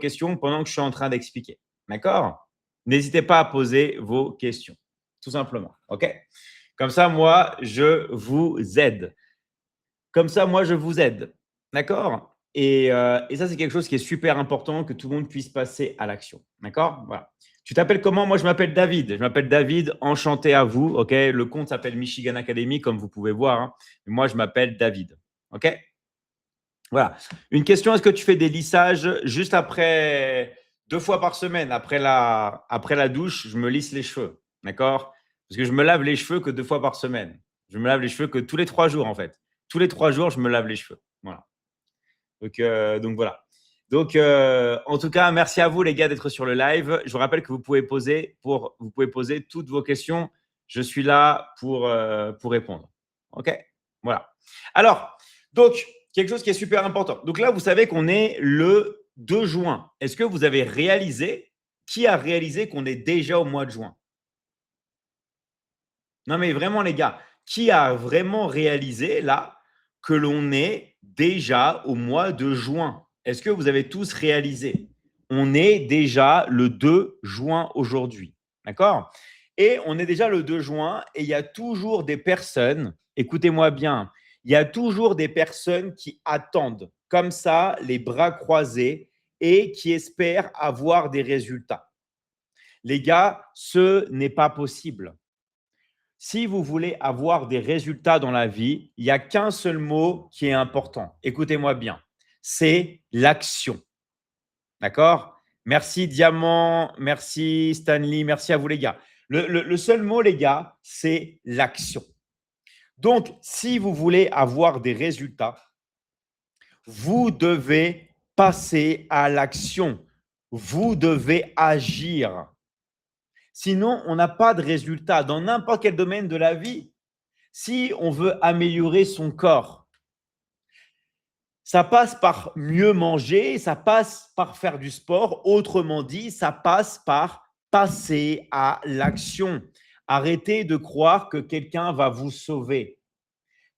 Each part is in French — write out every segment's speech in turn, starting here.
questions pendant que je suis en train d'expliquer. D'accord? N'hésitez pas à poser vos questions, tout simplement. OK? Comme ça, moi, je vous aide. Comme ça, moi, je vous aide. D'accord? Et ça, c'est quelque chose qui est super important, que tout le monde puisse passer à l'action. D'accord? Voilà. Tu t'appelles comment? Moi, je m'appelle David. Je m'appelle David, enchanté à vous. OK? Le compte s'appelle Michigan Academy, comme vous pouvez voir, hein. Moi, je m'appelle David. OK? Voilà. Une question, est-ce que tu fais des lissages juste après, 2 fois par semaine, après la douche, je me lisse les cheveux. D'accord? Parce que je me lave les cheveux que 2 fois par semaine. Je me lave les cheveux que tous les 3 jours, en fait. Tous les 3 jours, je me lave les cheveux. Voilà. Donc voilà. Donc, en tout cas, merci à vous, les gars, d'être sur le live. Je vous rappelle que vous pouvez poser toutes vos questions. Je suis là pour répondre. OK? Voilà. Alors, donc, quelque chose qui est super important. Donc là, vous savez qu'on est le 2 juin. Est-ce que vous avez réalisé, qui a réalisé qu'on est déjà au mois de juin? Non, mais vraiment, les gars, qui a vraiment réalisé là que l'on est déjà au mois de juin? Est-ce que vous avez tous réalisé? On est déjà le 2 juin aujourd'hui. D'accord? Et on est déjà le 2 juin et il y a toujours des personnes, écoutez-moi bien, il y a toujours des personnes qui attendent comme ça, les bras croisés et qui espèrent avoir des résultats. Les gars, ce n'est pas possible. Si vous voulez avoir des résultats dans la vie, il n'y a qu'un seul mot qui est important. Écoutez-moi bien. C'est l'action. D'accord? Merci Diamant, merci Stanley, merci à vous les gars. Le seul mot, les gars, c'est l'action. Donc, si vous voulez avoir des résultats, vous devez passer à l'action. Vous devez agir. Sinon, on n'a pas de résultat dans n'importe quel domaine de la vie. Si on veut améliorer son corps, ça passe par mieux manger, ça passe par faire du sport. Autrement dit, ça passe par passer à l'action. Arrêtez de croire que quelqu'un va vous sauver.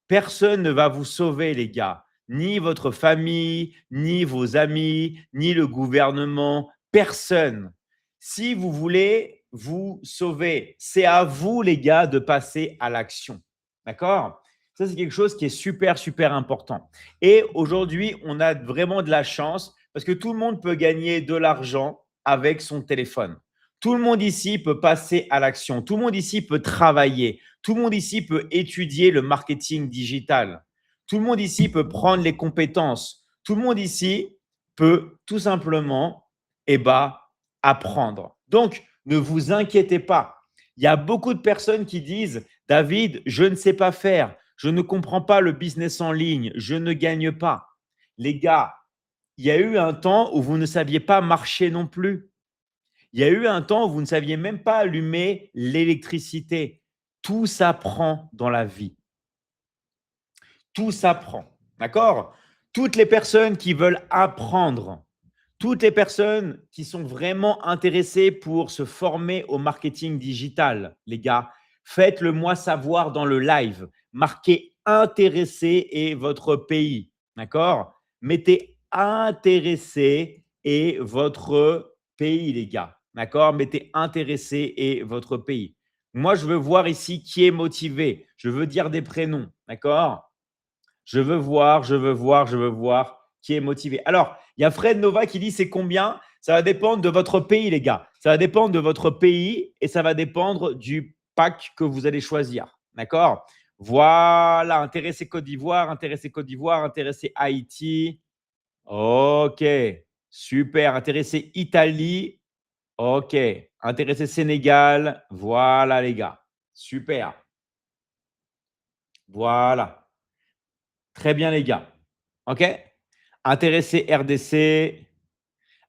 Personne ne va vous sauver, les gars. Ni votre famille, ni vos amis, ni le gouvernement. Personne. Si vous voulez vous sauver, c'est à vous, les gars, de passer à l'action. D'accord? Ça, c'est quelque chose qui est super, super important. Et aujourd'hui, on a vraiment de la chance parce que tout le monde peut gagner de l'argent avec son téléphone. Tout le monde ici peut passer à l'action. Tout le monde ici peut travailler. Tout le monde ici peut étudier le marketing digital. Tout le monde ici peut prendre les compétences. Tout le monde ici peut tout simplement apprendre. Donc, ne vous inquiétez pas. Il y a beaucoup de personnes qui disent « David, je ne sais pas faire. Je ne comprends pas le business en ligne. Je ne gagne pas. » Les gars, il y a eu un temps où vous ne saviez pas marcher non plus. Il y a eu un temps où vous ne saviez même pas allumer l'électricité. Tout s'apprend dans la vie. Tout s'apprend. D'accord? Toutes les personnes qui veulent apprendre, toutes les personnes qui sont vraiment intéressées pour se former au marketing digital, les gars, faites-le moi savoir dans le live. Marquez intéressé et votre pays. D'accord? Mettez intéressé et votre pays, les gars. D'accord? Mettez intéressé et votre pays. Moi, je veux voir ici qui est motivé. Je veux dire des prénoms. D'accord? Je veux voir qui est motivé. Alors, il y a Fred Nova qui dit c'est combien? Ça va dépendre de votre pays, les gars. Ça va dépendre de votre pays et ça va dépendre du pack que vous allez choisir. D'accord? Voilà, intéressé Côte d'Ivoire, intéressé Haïti. OK, super. Intéressé Italie. OK. Intéressé Sénégal. Voilà, les gars. Super. Voilà. Très bien, les gars. OK? Intéressé RDC,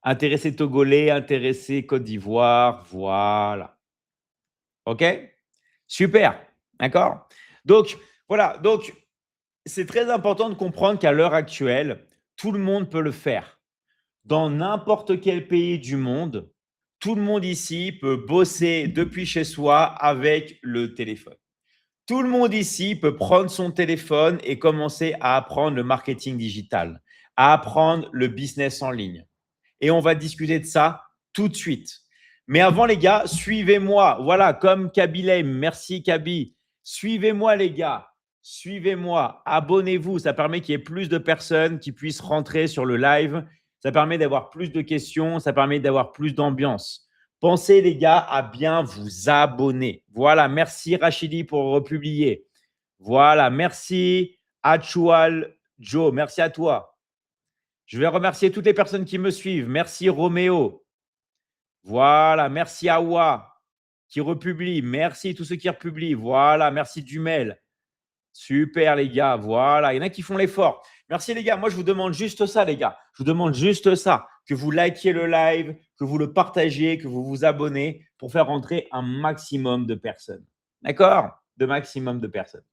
intéressé Togolais, intéressé Côte d'Ivoire. Voilà. OK? Super. D'accord? Donc, voilà. Donc, c'est très important de comprendre qu'à l'heure actuelle, tout le monde peut le faire. Dans n'importe quel pays du monde, tout le monde ici peut bosser depuis chez soi avec le téléphone. Tout le monde ici peut prendre son téléphone et commencer à apprendre le marketing digital, à apprendre le business en ligne. et on va discuter de ça tout de suite. Mais avant, les gars, suivez-moi. Voilà, comme Kabilem. Merci, Kaby. Suivez-moi, les gars. Suivez-moi. Abonnez-vous. Ça permet qu'il y ait plus de personnes qui puissent rentrer sur le live. Ça permet d'avoir plus de questions. Ça permet d'avoir plus d'ambiance. Pensez, les gars, à bien vous abonner. Voilà. Merci, Rachidi, pour republier. Voilà. Merci, Achual Joe. Merci à toi. Je vais remercier toutes les personnes qui me suivent. Merci, Roméo. Voilà, merci Awa qui republie. Merci tous ceux qui republient. Voilà, merci Dumel. Super les gars, voilà. Il y en a qui font l'effort. Merci les gars. Moi, je vous demande juste ça, les gars. Je vous demande juste ça. Que vous likiez le live, que vous le partagiez, que vous vous abonnez pour faire rentrer un maximum de personnes. D'accord? De maximum de personnes.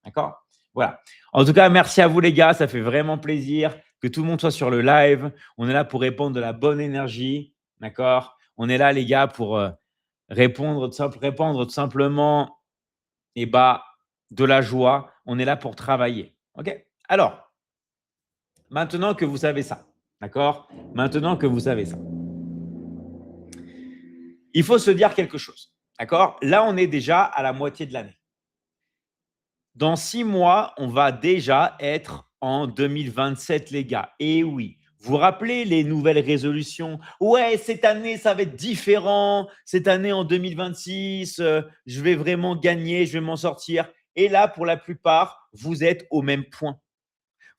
D'accord? Voilà. En tout cas, merci à vous les gars. Ça fait vraiment plaisir que tout le monde soit sur le live. On est là pour répondre de la bonne énergie. D'accord? On est là, les gars, pour répandre tout simplement de la joie. On est là pour travailler. OK? Alors, maintenant que vous savez ça, d'accord? Maintenant que vous savez ça, il faut se dire quelque chose. D'accord? Là, on est déjà à la moitié de l'année. Dans 6 mois, on va déjà être en 2027, les gars. Et oui, vous vous rappelez les nouvelles résolutions? Ouais, cette année, ça va être différent. Cette année, en 2026, je vais vraiment gagner, je vais m'en sortir. Et là, pour la plupart, vous êtes au même point.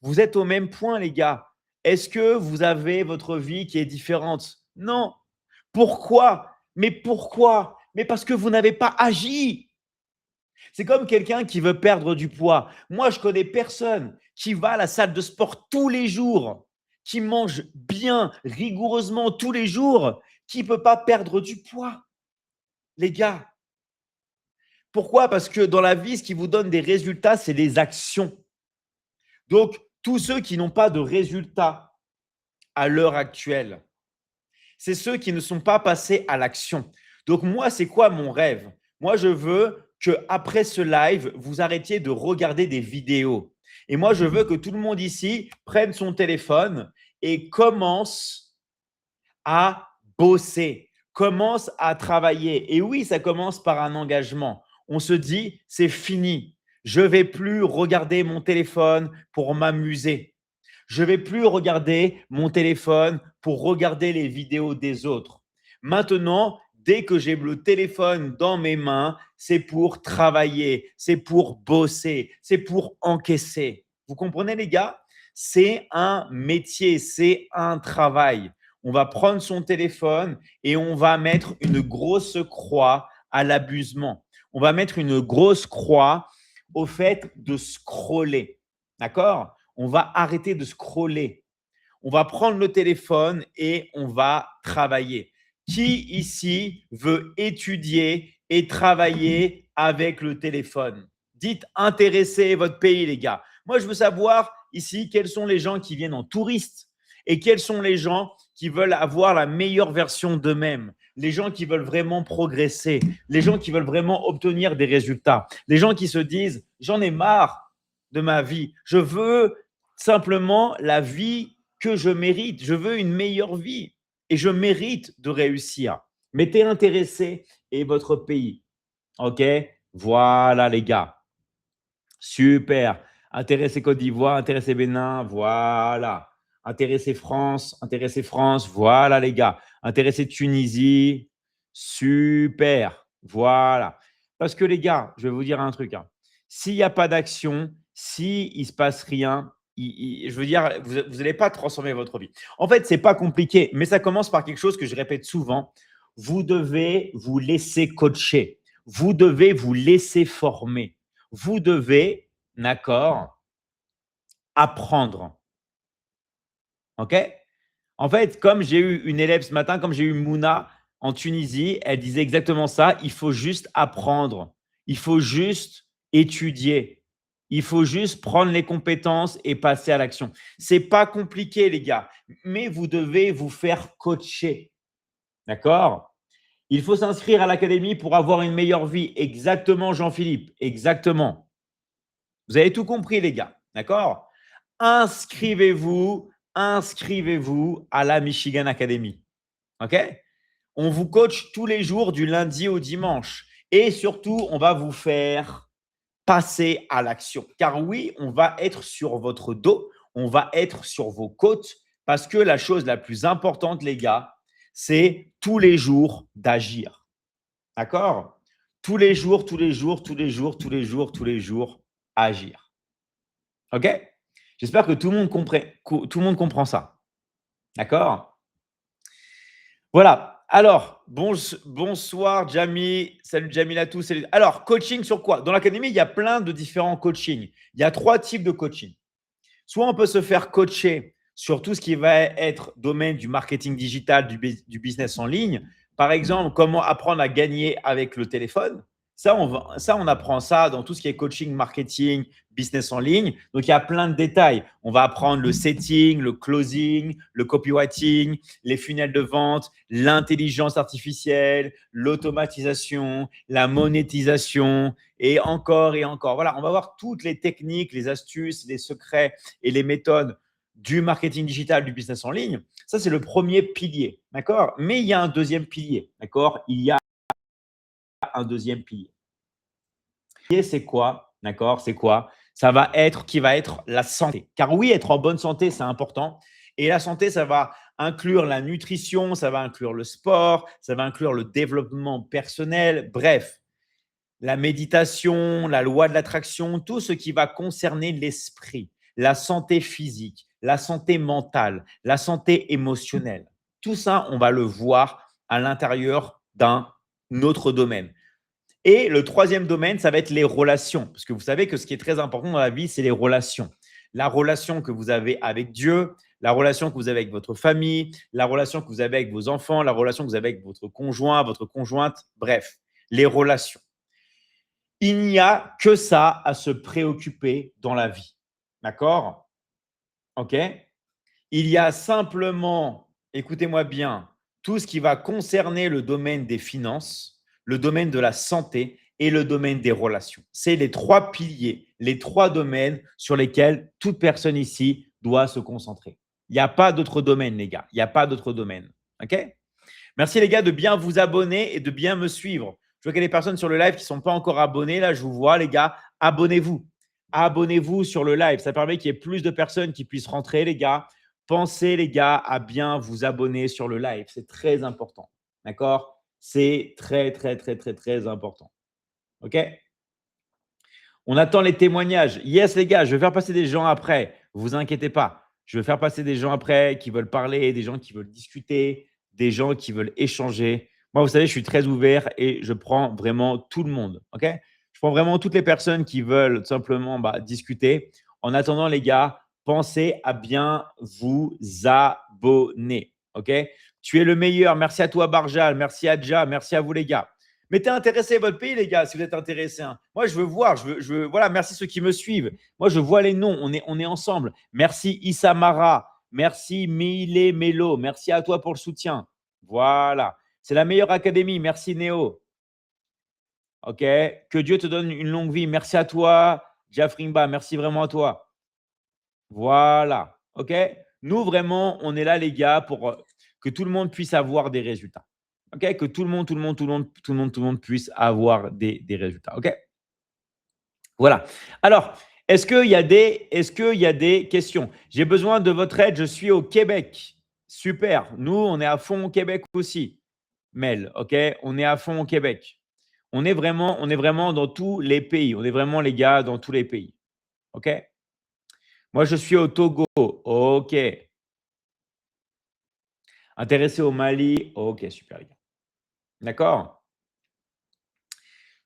Vous êtes au même point, les gars. Est-ce que vous avez votre vie qui est différente? Non. Pourquoi? Mais pourquoi? Mais parce que vous n'avez pas agi. C'est comme quelqu'un qui veut perdre du poids. Moi, je connais personne qui va à la salle de sport tous les jours, qui mange bien, rigoureusement tous les jours, qui ne peut pas perdre du poids. Les gars, pourquoi? Parce que dans la vie, ce qui vous donne des résultats, c'est les actions. Donc, tous ceux qui n'ont pas de résultats à l'heure actuelle, c'est ceux qui ne sont pas passés à l'action. Donc, moi, c'est quoi mon rêve? Moi, je veux qu'après ce live, vous arrêtiez de regarder des vidéos. Et moi, je veux que tout le monde ici prenne son téléphone et commence à bosser, commence à travailler. Et oui, ça commence par un engagement. On se dit, c'est fini. Je ne vais plus regarder mon téléphone pour m'amuser. Je ne vais plus regarder mon téléphone pour regarder les vidéos des autres. Maintenant, dès que j'ai le téléphone dans mes mains, c'est pour travailler, c'est pour bosser, c'est pour encaisser. Vous comprenez les gars? C'est un métier, c'est un travail. On va prendre son téléphone et on va mettre une grosse croix à l'abusement. On va mettre une grosse croix au fait de scroller. D'accord? On va arrêter de scroller. On va prendre le téléphone et on va travailler. Qui ici veut étudier et travailler avec le téléphone? Dites intéresser votre pays, les gars. Moi, je veux savoir ici quels sont les gens qui viennent en touriste et quels sont les gens qui veulent avoir la meilleure version d'eux-mêmes. Les gens qui veulent vraiment progresser, les gens qui veulent vraiment obtenir des résultats, les gens qui se disent « j'en ai marre de ma vie, je veux simplement la vie que je mérite, je veux une meilleure vie et je mérite de réussir. » Mettez intéressé et votre pays. OK? Voilà les gars. Super. Intéressé Côte d'Ivoire, intéressé Bénin, voilà. Intéressé France, voilà les gars. Intéressé Tunisie, super. Voilà. Parce que les gars, je vais vous dire un truc. S'il n'y a pas d'action, s'il ne se passe rien, je veux dire, vous n'allez pas transformer votre vie. En fait, ce n'est pas compliqué, mais ça commence par quelque chose que je répète souvent. Vous devez vous laisser coacher. Vous devez vous laisser former. Vous devez, d'accord, apprendre. OK? En fait, comme j'ai eu une élève ce matin, comme j'ai eu Mouna en Tunisie, elle disait exactement ça. Il faut juste apprendre. Il faut juste étudier. Il faut juste prendre les compétences et passer à l'action. Ce n'est pas compliqué, les gars, mais vous devez vous faire coacher. D'accord? Il faut s'inscrire à l'académie pour avoir une meilleure vie. Exactement, Jean-Philippe. Exactement. Vous avez tout compris, les gars. D'accord? Inscrivez-vous inscrivez-vous à la Michigan Academy. OK? On vous coach tous les jours du lundi au dimanche. Et surtout, on va vous faire passer à l'action. Car oui, on va être sur votre dos, on va être sur vos côtes parce que la chose la plus importante, les gars, c'est tous les jours d'agir. D'accord? Tous les jours, tous les jours, tous les jours, tous les jours, tous les jours, agir. OK? J'espère que tout le monde comprend ça. D'accord? Voilà. Alors, bonsoir Jamie. Salut Jamie à tous. Salut. Alors, coaching sur quoi? Dans l'académie, il y a plein de différents coachings. Il y a 3 types de coaching. Soit on peut se faire coacher sur tout ce qui va être domaine du marketing digital, du business en ligne. Par exemple, comment apprendre à gagner avec le téléphone. On apprend ça dans tout ce qui est coaching, marketing, business en ligne. Donc, il y a plein de détails. On va apprendre le setting, le closing, le copywriting, les funnels de vente, l'intelligence artificielle, l'automatisation, la monétisation et encore et encore. Voilà, on va voir toutes les techniques, les astuces, les secrets et les méthodes du marketing digital, du business en ligne. Ça, c'est le premier pilier, d'accord? Mais il y a un deuxième pilier, d'accord? Il y a un deuxième pilier. C'est quoi? D'accord? C'est quoi? Ça va être la santé. Car oui, être en bonne santé, c'est important. Et la santé, ça va inclure la nutrition, ça va inclure le sport, ça va inclure le développement personnel. Bref, la méditation, la loi de l'attraction, tout ce qui va concerner l'esprit, la santé physique, la santé mentale, la santé émotionnelle. Tout ça, on va le voir à l'intérieur d'un autre domaine. Et le troisième domaine, ça va être les relations. Parce que vous savez que ce qui est très important dans la vie, c'est les relations. La relation que vous avez avec Dieu, la relation que vous avez avec votre famille, la relation que vous avez avec vos enfants, la relation que vous avez avec votre conjoint, votre conjointe, bref, les relations. Il n'y a que ça à se préoccuper dans la vie. D'accord? OK? Il y a simplement, écoutez-moi bien, tout ce qui va concerner le domaine des finances, le domaine de la santé et le domaine des relations. C'est les 3 piliers, les 3 domaines sur lesquels toute personne ici doit se concentrer. Il n'y a pas d'autre domaine, les gars. Il n'y a pas d'autre domaine. OK? Merci, les gars, de bien vous abonner et de bien me suivre. Je vois qu'il y a des personnes sur le live qui ne sont pas encore abonnées. Là, je vous vois, les gars. Abonnez-vous. Abonnez-vous sur le live. Ça permet qu'il y ait plus de personnes qui puissent rentrer, les gars. Pensez, les gars, à bien vous abonner sur le live. C'est très important. D'accord? C'est très, très, très, très, très important. OK? On attend les témoignages. Yes, les gars, je vais faire passer des gens après. Ne vous inquiétez pas. Je vais faire passer des gens après qui veulent parler, des gens qui veulent discuter, des gens qui veulent échanger. Moi, vous savez, je suis très ouvert et je prends vraiment tout le monde. OK? Je prends vraiment toutes les personnes qui veulent simplement discuter. En attendant, les gars, pensez à bien vous abonner. OK? Tu es le meilleur. Merci à toi, Barjal. Merci à Adja. Merci à vous, les gars. Mettez intéressé à votre pays, les gars, si vous êtes intéressés. Hein. Moi, je veux voir. Voilà, merci ceux qui me suivent. Moi, je vois les noms. On est ensemble. Merci Issamara. Merci Mile Melo. Merci à toi pour le soutien. Voilà. C'est la meilleure académie. Merci Néo. OK. Que Dieu te donne une longue vie. Merci à toi, Jafrimba. Merci vraiment à toi. Voilà. OK. Nous, vraiment, on est là, les gars, pour que tout le monde puisse avoir des résultats. OK? Que tout le monde puisse avoir des résultats. OK? Voilà. Alors, est-ce qu'il y a des questions? J'ai besoin de votre aide. Je suis au Québec. Super. Nous, on est à fond au Québec aussi. Mel, OK? On est à fond au Québec. On est vraiment dans tous les pays. On est vraiment, les gars, dans tous les pays. OK? Moi, je suis au Togo. OK. Intéressé au Mali. OK, super, les gars. D'accord?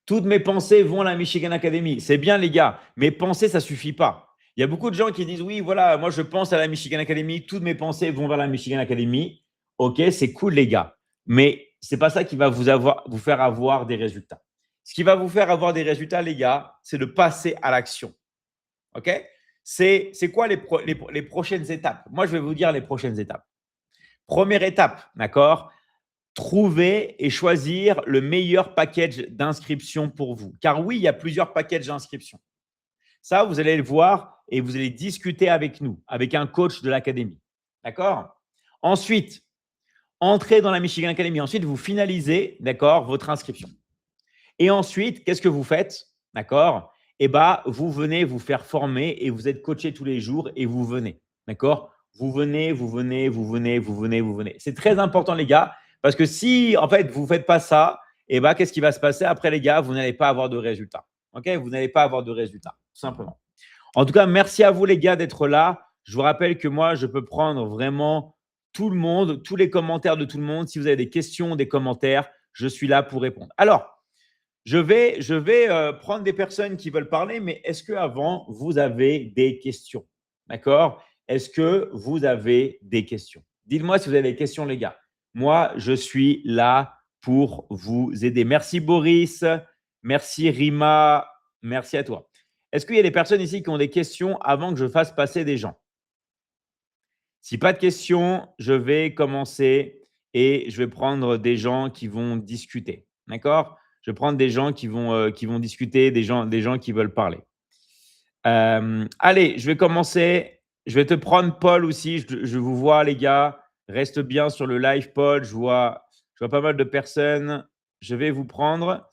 Toutes mes pensées vont à la Michigan Academy. C'est bien, les gars. Mes pensées, ça ne suffit pas. Il y a beaucoup de gens qui disent oui, voilà, moi je pense à la Michigan Academy, toutes mes pensées vont vers la Michigan Academy. OK, c'est cool, les gars. Mais ce n'est pas ça qui va vous faire avoir des résultats. Ce qui va vous faire avoir des résultats, les gars, c'est de passer à l'action. OK? C'est quoi les prochaines étapes? Moi, je vais vous dire les prochaines étapes. Première étape, d'accord? Trouver et choisir le meilleur package d'inscription pour vous. Car oui, il y a plusieurs packages d'inscription. Ça, vous allez le voir et vous allez discuter avec nous, avec un coach de l'académie. D'accord? Ensuite, entrez dans la Michigan Academy. Ensuite, vous finalisez, d'accord, votre inscription. Et ensuite, qu'est-ce que vous faites? D'accord? Eh bien, vous venez vous faire former et vous êtes coaché tous les jours et vous venez. D'accord? Vous venez, vous venez, vous venez, vous venez, vous venez. C'est très important, les gars, parce que si, en fait, vous ne faites pas ça, eh bien, qu'est-ce qui va se passer après, les gars? Vous n'allez pas avoir de résultats. OK? Vous n'allez pas avoir de résultats, tout simplement. En tout cas, merci à vous, les gars, d'être là. Je vous rappelle que moi, je peux prendre vraiment tout le monde, tous les commentaires de tout le monde. Si vous avez des questions, des commentaires, je suis là pour répondre. Alors, je vais prendre des personnes qui veulent parler, mais est-ce qu'avant, vous avez des questions? D'accord? Est-ce que vous avez des questions? Dites-moi si vous avez des questions, les gars. Moi, je suis là pour vous aider. Merci, Boris. Merci, Rima. Merci à toi. Est-ce qu'il y a des personnes ici qui ont des questions avant que je fasse passer des gens? Si pas de questions, je vais commencer et je vais prendre des gens qui vont discuter. D'accord? Je vais prendre des gens qui vont discuter, des gens qui veulent parler. Allez, je vais commencer. Je vais te prendre Paul aussi. Je vous vois, les gars. Reste bien sur le live, Paul. Je vois pas mal de personnes. Je vais vous prendre.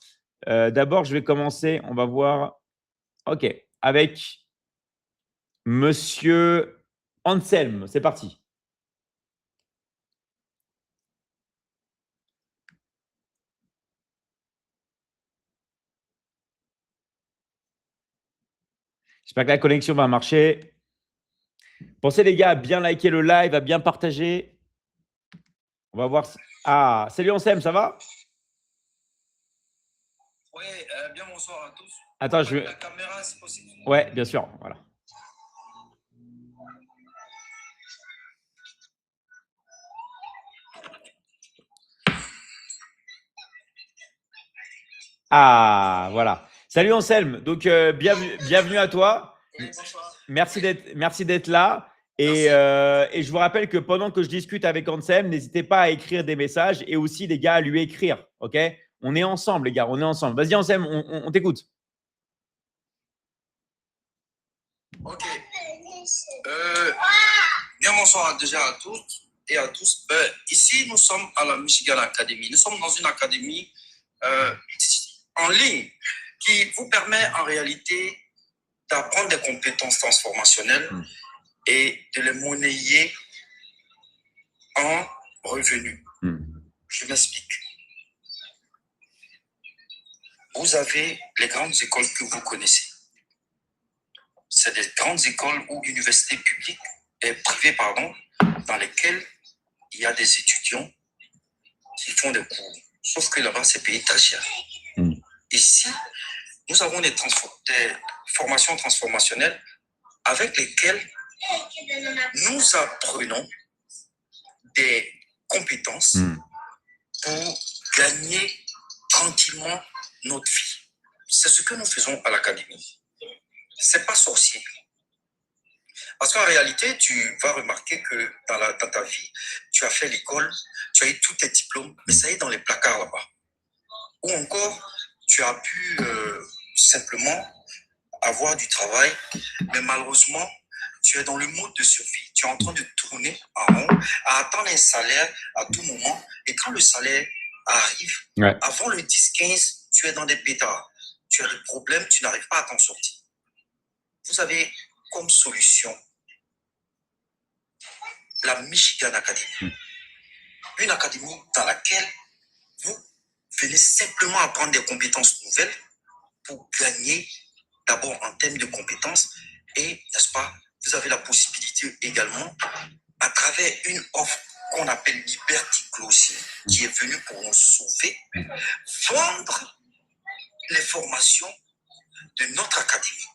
D'abord, je vais commencer. On va voir. OK. Avec Monsieur Anselme. C'est parti. J'espère que la connexion va marcher. Pensez, les gars, à bien liker le live, à bien partager. On va voir. Ah, salut Ansem, ça va? Oui, bien bonsoir à tous. Attends, je vais. La caméra, c'est possible? Ouais, bien sûr. Voilà. Ah, voilà. Salut Anselme. Donc, bienvenue à toi. Oui, bonsoir. Merci d'être là. Et je vous rappelle que pendant que je discute avec Anselme, n'hésitez pas à écrire des messages et aussi, les gars, à lui écrire. OK? On est ensemble, les gars. On est ensemble. Vas-y, Anselme, on t'écoute. Ok. Bien bonsoir déjà à toutes et à tous. Ici, nous sommes à la Michigan Academy. Nous sommes dans une académie en ligne qui vous permet en réalité d'apprendre des compétences transformationnelles et de les monnayer en revenus. Je m'explique. Vous avez les grandes écoles que vous connaissez. C'est des grandes écoles ou universités publiques et privées, dans lesquelles il y a des étudiants qui font des cours. Sauf que là-bas, c'est payé très cher. Ici, nous avons des formations transformationnelles avec lesquelles nous apprenons des compétences pour gagner tranquillement notre vie. C'est ce que nous faisons à l'académie. C'est pas sorcier. Parce qu'en réalité, tu vas remarquer que dans ta vie, tu as fait l'école, tu as eu tous tes diplômes, mais ça est dans les placards là-bas. Ou encore, tu as pu simplement avoir du travail, mais malheureusement, tu es dans le mode de survie. Tu es en train de tourner en rond, à attendre un salaire à tout moment. Et quand le salaire arrive, avant le 10-15, tu es dans des pétards. Tu as des problèmes, tu n'arrives pas à t'en sortir. Vous avez comme solution la Michigan Academy. Une académie dans laquelle vous venez simplement apprendre des compétences nouvelles pour gagner d'abord en termes de compétences et, n'est-ce pas, vous avez la possibilité également, à travers une offre qu'on appelle Liberty Closing, qui est venue pour nous sauver, vendre les formations de notre académie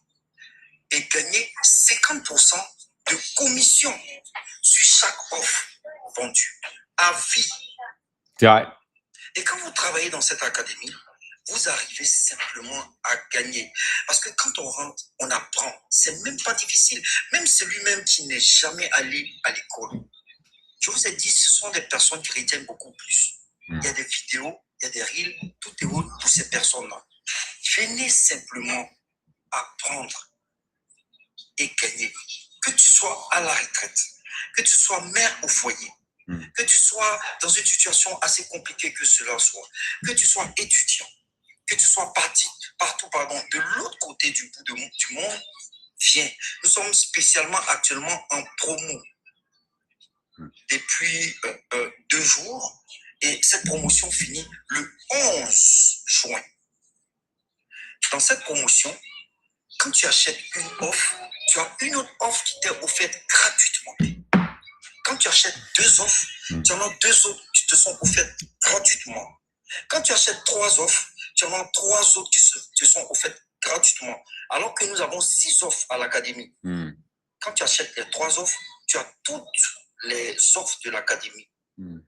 et gagner 50% de commission sur chaque offre vendue à vie. C'est vrai. Et quand vous travaillez dans cette académie, vous arrivez simplement à gagner. Parce que quand on rentre, on apprend. C'est même pas difficile. Même celui-même qui n'est jamais allé à l'école. Je vous ai dit, ce sont des personnes qui retiennent beaucoup plus. Il y a des vidéos, il y a des reels, tout est haut pour ces personnes-là. Venez simplement apprendre et gagner. Que tu sois à la retraite, que tu sois mère au foyer, que tu sois dans une situation assez compliquée que cela soit, que tu sois étudiant, que tu sois partout, de l'autre côté du bout du monde, viens. Nous sommes spécialement actuellement en promo depuis 2 jours et cette promotion finit le 11 juin. Dans cette promotion, quand tu achètes une offre, tu as une autre offre qui t'est offerte gratuitement. Quand tu achètes 2 offres, tu en as 2 autres qui te sont offertes gratuitement. Quand tu achètes 3 offres, tu en as 3 autres qui te sont offertes gratuitement. Alors que nous avons 6 offres à l'académie. Quand tu achètes les 3 offres, tu as toutes les offres de l'académie.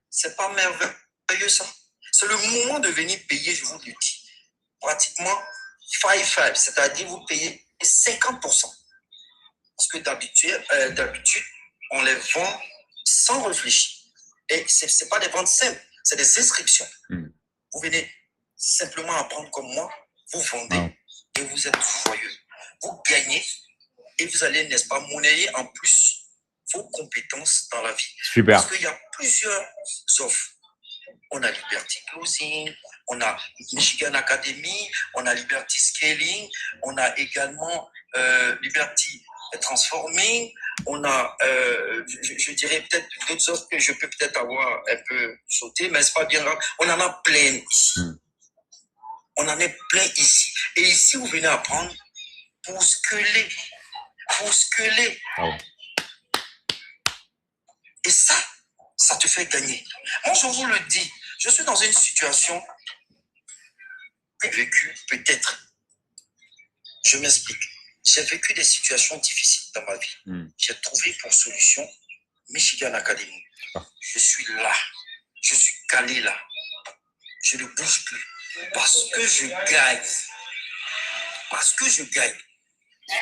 C'est pas merveilleux ça? C'est le moment de venir payer, je vous le dis. Pratiquement 5-5, c'est-à-dire vous payez 50%. Parce que d'habitude, on les vend sans réfléchir. Et ce n'est pas des ventes simples, c'est des inscriptions. Vous venez simplement apprendre comme moi, vous vendez et vous êtes joyeux. Vous gagnez et vous allez, n'est-ce pas, monnayer en plus vos compétences dans la vie. Super. Parce qu'il y a plusieurs offres. On a Liberty Closing, on a Michigan Academy, on a Liberty Scaling, on a également Liberty Transforming, on a, je dirais peut-être d'autres offres que je peux peut-être avoir un peu sauté, mais c'est pas bien grave. On en a plein ici. On en est plein ici. Et ici, vous venez apprendre pour scaler. Et ça te fait gagner. Moi, je vous le dis, je suis dans une situation que j'ai vécue, peut-être. Je m'explique. J'ai vécu des situations difficiles dans ma vie. J'ai trouvé pour solution Michigan Academy. Je suis là. Je suis calé là. Je ne bouge plus. Parce que je gagne.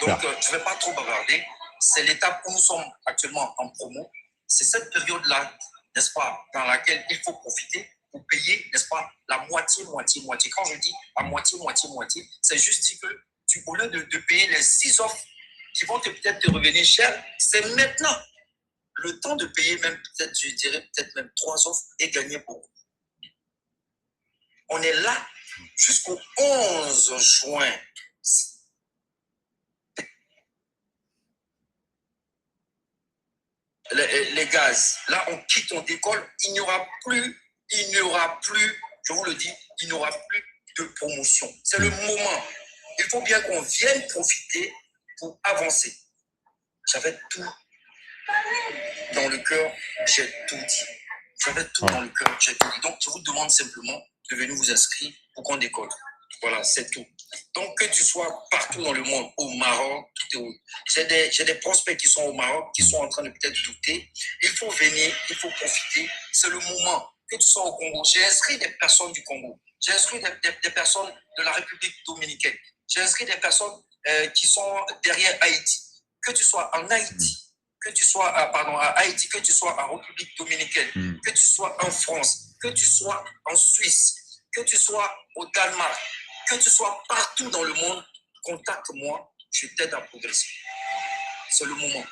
Donc, je ne vais pas trop bavarder. C'est l'étape où nous sommes actuellement en promo. C'est cette période-là, n'est-ce pas, dans laquelle il faut profiter pour payer, n'est-ce pas, la moitié. Quand je dis la moitié, c'est juste dire que au lieu de payer les 6 offres qui vont peut-être te revenir cher, c'est maintenant le temps de payer même peut-être, je dirais peut-être même 3 offres et gagner beaucoup. On est là jusqu'au 11 juin. Les gaz, là on quitte, on décolle, il n'y aura plus, je vous le dis, il n'y aura plus de promotion. C'est le moment. Il faut bien qu'on vienne profiter pour avancer. J'avais tout dans le cœur, j'ai tout dit. Donc, je vous demande simplement de venir vous inscrire pour qu'on décolle. Voilà, c'est tout. Donc, que tu sois partout dans le monde, au Maroc, j'ai des prospects qui sont au Maroc, qui sont en train de peut-être douter. Il faut venir, il faut profiter. C'est le moment. Que tu sois au Congo. J'ai inscrit des personnes du Congo. J'ai inscrit des personnes de la République dominicaine. J'ai inscrit des personnes qui sont derrière Haïti. Que tu sois en Haïti, que tu sois à Haïti, que tu sois en République dominicaine, que tu sois en France, que tu sois en Suisse, que tu sois au Danemark, que tu sois partout dans le monde, contacte-moi, je t'aide à progresser. C'est le moment.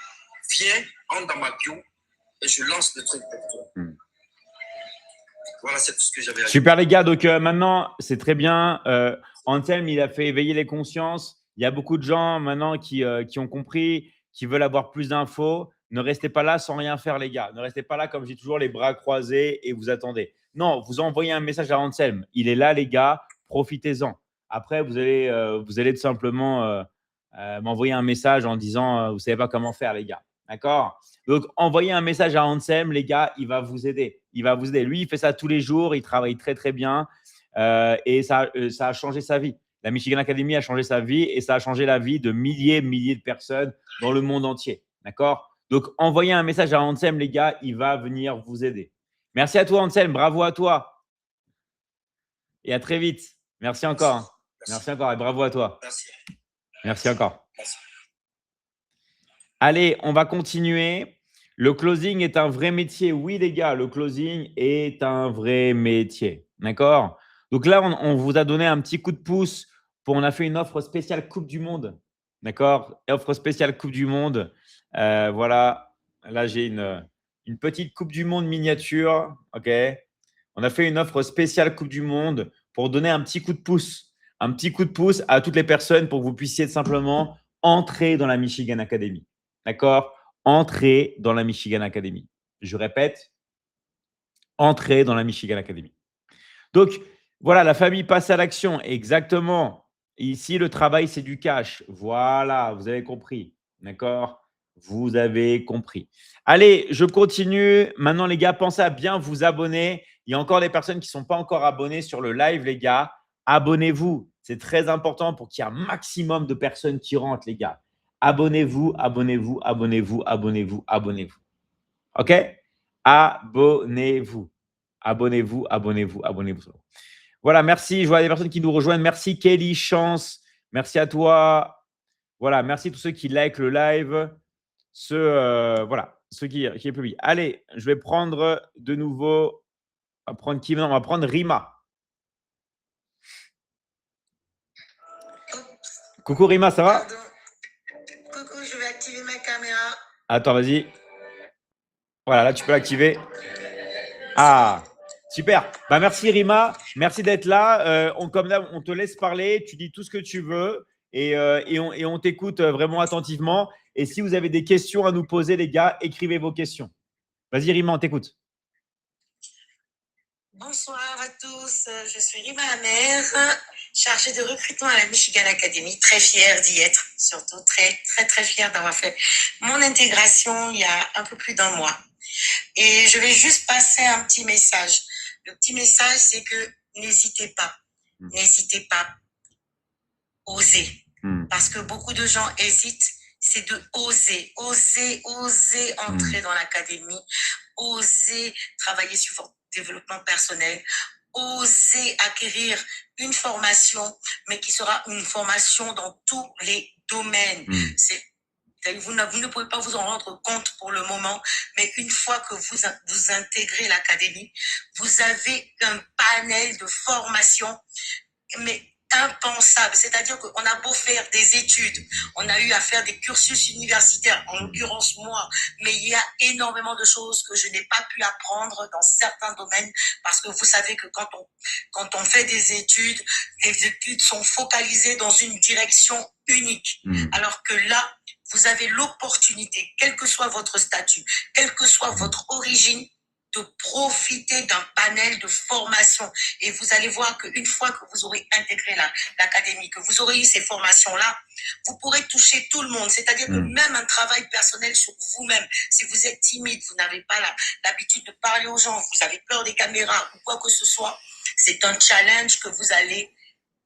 Viens, entre dans ma bio et je lance le truc pour toi. Voilà, c'est tout ce que j'avais à dire. Super les gars, donc maintenant c'est très bien. Anselme, il a fait éveiller les consciences. Il y a beaucoup de gens maintenant qui ont compris, qui veulent avoir plus d'infos. Ne restez pas là sans rien faire les gars. Ne restez pas là comme je dis toujours les bras croisés et vous attendez. Non, vous envoyez un message à Anselme. Il est là les gars, profitez-en. Après, vous allez tout simplement m'envoyer un message en disant vous ne savez pas comment faire les gars. D'accord? Donc, envoyez un message à Anselme, les gars, il va vous aider. Lui, il fait ça tous les jours, il travaille très, très bien et ça a changé sa vie. La Michigan Academy a changé sa vie et ça a changé la vie de milliers de personnes dans le monde entier. D'accord? Donc, envoyez un message à Anselme, les gars, il va venir vous aider. Merci à toi, Anselme. Bravo à toi. Et à très vite. Merci encore. Merci encore et bravo à toi. Merci encore. Allez, on va continuer. Le closing est un vrai métier. Oui, les gars, le closing est un vrai métier. D'accord? Donc là, on vous a donné un petit coup de pouce. On a fait une offre spéciale Coupe du Monde. D'accord? Offre spéciale Coupe du Monde. Voilà. Là, j'ai une petite Coupe du Monde miniature. OK. On a fait une offre spéciale Coupe du Monde pour donner un petit coup de pouce. Un petit coup de pouce à toutes les personnes pour que vous puissiez simplement entrer dans la Michigan Academy. D'accord? Entrer dans la Michigan Academy. Je répète, entrer dans la Michigan Academy. Donc, voilà, la famille passe à l'action. Exactement. Ici, le travail, c'est du cash. Voilà, vous avez compris. D'accord? Vous avez compris. Allez, je continue. Maintenant, les gars, pensez à bien vous abonner. Il y a encore des personnes qui ne sont pas encore abonnées sur le live, les gars. Abonnez-vous. C'est très important pour qu'il y ait un maximum de personnes qui rentrent, les gars. Abonnez-vous, abonnez-vous, abonnez-vous, abonnez-vous, abonnez-vous. OK? Abonnez-vous. Abonnez-vous, abonnez-vous, abonnez-vous. Voilà, merci. Je vois des personnes qui nous rejoignent. Merci Kelly, Chance. Merci à toi. Voilà, merci à tous ceux qui like le live. Voilà, ceux qui publient. Allez, je vais prendre de nouveau. On va prendre qui maintenant? On va prendre Rima. Coucou Rima, ça va? Pardon. Coucou, je vais activer ma caméra. Attends, vas-y. Voilà, là, tu peux l'activer. Ah, super. Bah, merci Rima. Merci d'être là. Comme d'hab, on te laisse parler. Tu dis tout ce que tu veux et on t'écoute vraiment attentivement. Et si vous avez des questions à nous poser, les gars, écrivez vos questions. Vas-y Rima, on t'écoute. Bonsoir à tous, je suis Rima Amer, chargée de recrutement à la Michigan Academy, très fière d'y être, surtout très fière d'avoir fait mon intégration il y a un peu plus d'un mois. Et je vais juste passer un petit message. Le petit message, c'est que n'hésitez pas, osez. Parce que beaucoup de gens hésitent, c'est de oser entrer dans l'académie, oser travailler sur votre développement personnel, oser acquérir une formation, mais qui sera une formation dans tous les domaines. Vous ne pouvez pas vous en rendre compte pour le moment, mais une fois que vous intégrez l'académie, vous avez un panel de formations, mais impensable. C'est-à-dire qu'on a beau faire des études, on a eu à faire des cursus universitaires, en l'occurrence moi, mais il y a énormément de choses que je n'ai pas pu apprendre dans certains domaines parce que vous savez que quand on fait des études, les études sont focalisées dans une direction unique. Alors que là, vous avez l'opportunité, quel que soit votre statut, quelle que soit votre origine, de profiter d'un panel de formation. Et vous allez voir qu'une fois que vous aurez intégré l'académie, que vous aurez eu ces formations-là, vous pourrez toucher tout le monde. C'est-à-dire que même un travail personnel sur vous-même, si vous êtes timide, vous n'avez pas l'habitude de parler aux gens, vous avez peur des caméras ou quoi que ce soit, c'est un challenge que vous allez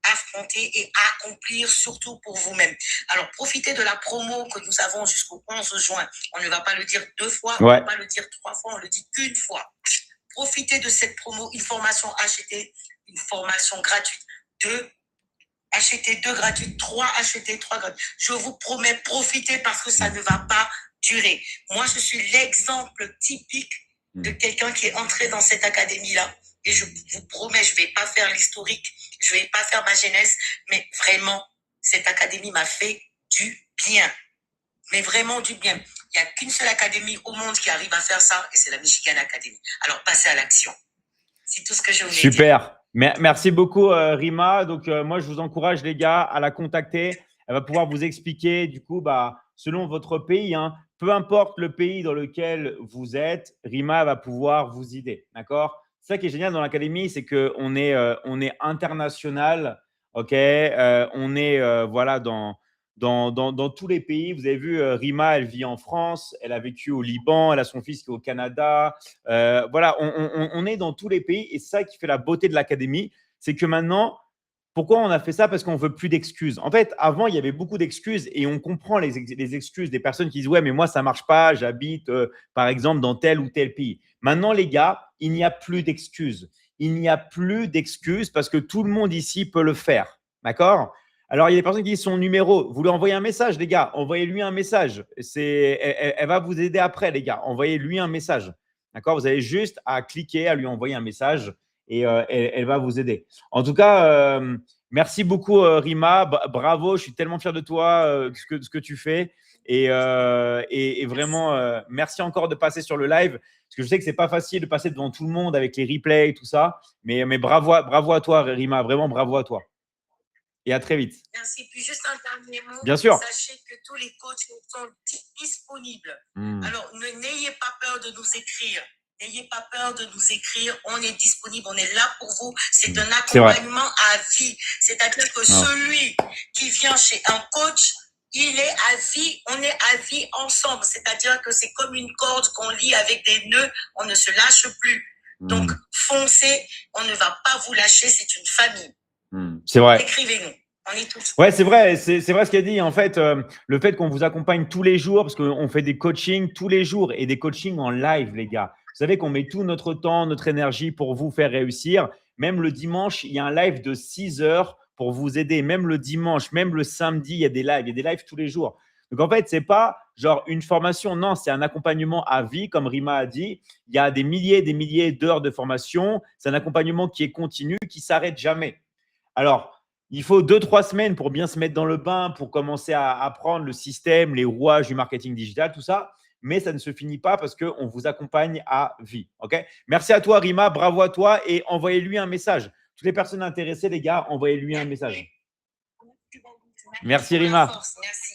affronter et accomplir surtout pour vous-même. Alors, profitez de la promo que nous avons jusqu'au 11 juin. On ne va pas le dire 2 fois, on ne va pas le dire 3 fois, on le dit qu'une fois. Profitez de cette promo, une formation achetée, une formation gratuite. 2, achetez 2 gratuites, 3 achetez 3 gratuites. Je vous promets, profitez parce que ça ne va pas durer. Moi, je suis l'exemple typique de quelqu'un qui est entré dans cette académie-là. Et je vous promets, je ne vais pas faire l'historique, je ne vais pas faire ma genèse, mais vraiment, cette académie m'a fait du bien. Mais vraiment du bien. Il n'y a qu'une seule académie au monde qui arrive à faire ça, et c'est la Michigan Academy. Alors, passez à l'action. C'est tout ce que je voulais dire. Super. Merci beaucoup, Rima. Donc, moi, je vous encourage, les gars, à la contacter. Elle va pouvoir vous expliquer, du coup, selon votre pays, peu importe le pays dans lequel vous êtes, Rima va pouvoir vous aider. D'accord? C'est ça qui est génial dans l'académie, c'est qu'on est international. OK? On est voilà, dans tous les pays. Vous avez vu, Rima, elle vit en France, elle a vécu au Liban, elle a son fils qui est au Canada. Voilà, on est dans tous les pays et c'est ça qui fait la beauté de l'académie. C'est que maintenant, pourquoi on a fait ça? Parce qu'on ne veut plus d'excuses. En fait, avant, il y avait beaucoup d'excuses et on comprend les excuses des personnes qui disent « Ouais, mais moi, ça ne marche pas, j'habite, par exemple, dans tel ou tel pays. » Maintenant, les gars, il n'y a plus d'excuses. Il n'y a plus d'excuses parce que tout le monde ici peut le faire. D'accord? Alors, il y a des personnes qui disent son numéro. Vous lui envoyez un message, les gars. Envoyez-lui un message. Elle va vous aider après, les gars. Envoyez-lui un message. D'accord? Vous avez juste à cliquer, à lui envoyer un message et elle va vous aider. En tout cas, merci beaucoup, Rima. Bravo. Je suis tellement fier de toi, de ce que tu fais. Et vraiment, merci encore de passer sur le live. Parce que je sais que ce n'est pas facile de passer devant tout le monde avec les replays et tout ça. Mais bravo à toi, Rima. Vraiment, bravo à toi. Et à très vite. Merci. Puis juste un dernier mot. Bien sûr. Sachez que tous les coachs sont disponibles. Alors, n'ayez pas peur de nous écrire. N'ayez pas peur de nous écrire. On est disponible. On est là pour vous. C'est un accompagnement à vie. C'est-à-dire que celui qui vient chez un coach, il est à vie. On est à vie ensemble. C'est-à-dire que c'est comme une corde qu'on lie avec des nœuds. On ne se lâche plus. Donc, foncez. On ne va pas vous lâcher. C'est une famille. C'est vrai. Écrivez-nous. On est tous. Ouais, c'est vrai ce qu'elle dit. En fait, le fait qu'on vous accompagne tous les jours, parce qu'on fait des coachings tous les jours et des coachings en live, les gars. Vous savez qu'on met tout notre temps, notre énergie pour vous faire réussir. Même le dimanche, il y a un live de 6 heures pour vous aider. Même le dimanche, même le samedi, il y a des lives. Il y a des lives tous les jours. Donc, en fait, ce n'est pas genre une formation. Non, c'est un accompagnement à vie, comme Rima a dit. Il y a des milliers d'heures de formation. C'est un accompagnement qui est continu, qui ne s'arrête jamais. Alors, il faut 2-3 semaines pour bien se mettre dans le bain, pour commencer à apprendre le système, les rouages du marketing digital, tout ça. Mais ça ne se finit pas parce qu'on vous accompagne à vie. Okay. Merci à toi, Rima. Bravo à toi. Et envoyez-lui un message. Toutes les personnes intéressées, les gars, envoyez-lui un message. Merci, Rima.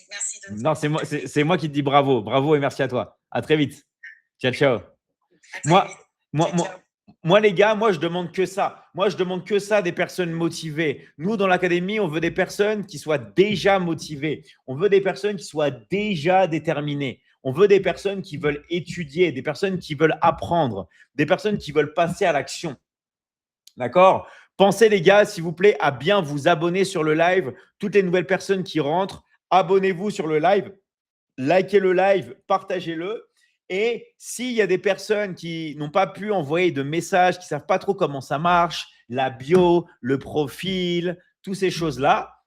Merci de non, c'est moi qui te dis bravo. Bravo et merci à toi. À très vite. Ciao, ciao. Moi, les gars, je demande que ça. Moi, je demande que ça des personnes motivées. Nous, dans l'académie, on veut des personnes qui soient déjà motivées. On veut des personnes qui soient déjà déterminées. On veut des personnes qui veulent étudier, des personnes qui veulent apprendre, des personnes qui veulent passer à l'action. D'accord ? Pensez, les gars, s'il vous plaît, à bien vous abonner sur le live. Toutes les nouvelles personnes qui rentrent, abonnez-vous sur le live. Likez le live, partagez-le. Et s'il y a des personnes qui n'ont pas pu envoyer de messages, qui ne savent pas trop comment ça marche, la bio, le profil, toutes ces choses-là,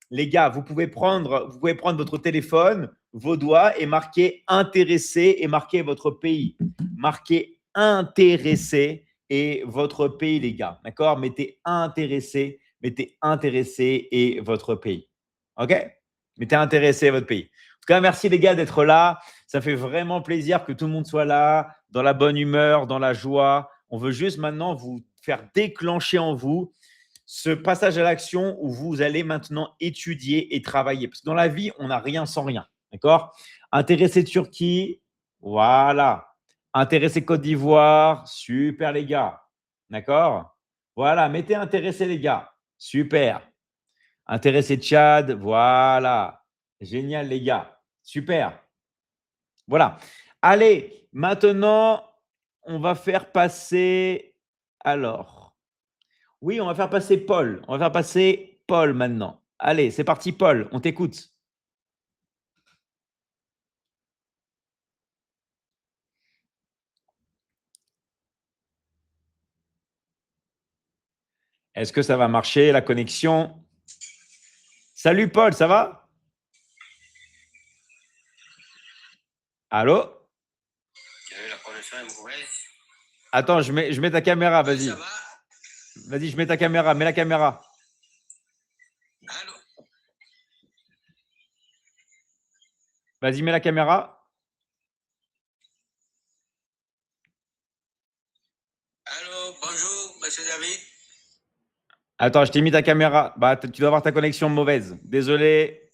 les gars, vous pouvez prendre votre téléphone, vos doigts et marquer « intéressé » et marquer votre pays. Marquez « intéressé » et votre pays, les gars. D'accord ? Mettez « intéressé » et votre pays. OK ? Mettez « intéressé » et votre pays. En tout cas, merci les gars d'être là. Ça fait vraiment plaisir que tout le monde soit là, dans la bonne humeur, dans la joie. On veut juste maintenant vous faire déclencher en vous ce passage à l'action où vous allez maintenant étudier et travailler. Parce que dans la vie, on n'a rien sans rien. D'accord ? Intéressé Turquie, voilà. Intéressé Côte d'Ivoire, super les gars. D'accord ? Voilà, mettez intéressé les gars. Super. Intéressé Tchad, voilà. Génial, les gars. Super. Voilà. Allez, maintenant, on va faire passer… Alors, oui, on va faire passer Paul. On va faire passer Paul maintenant. Allez, c'est parti, Paul. On t'écoute. Est-ce que ça va marcher, la connexion ? Salut, Paul, ça va ? Allô ? La connexion est mauvaise. Attends, je mets ta caméra, vas-y. Ça va? Vas-y, je mets ta caméra, mets la caméra. Allô? Vas-y, mets la caméra. Allô, bonjour, monsieur David. Attends, je t'ai mis ta caméra. Bah, tu dois avoir ta connexion mauvaise. Désolé,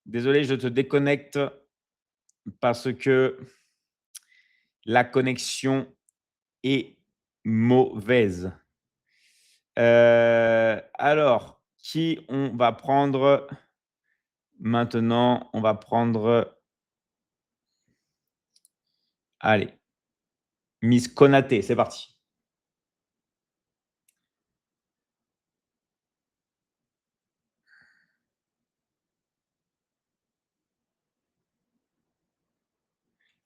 je te déconnecte parce que la connexion est mauvaise. Alors, qui on va prendre maintenant? On va prendre… Allez, Miss Konaté, c'est parti.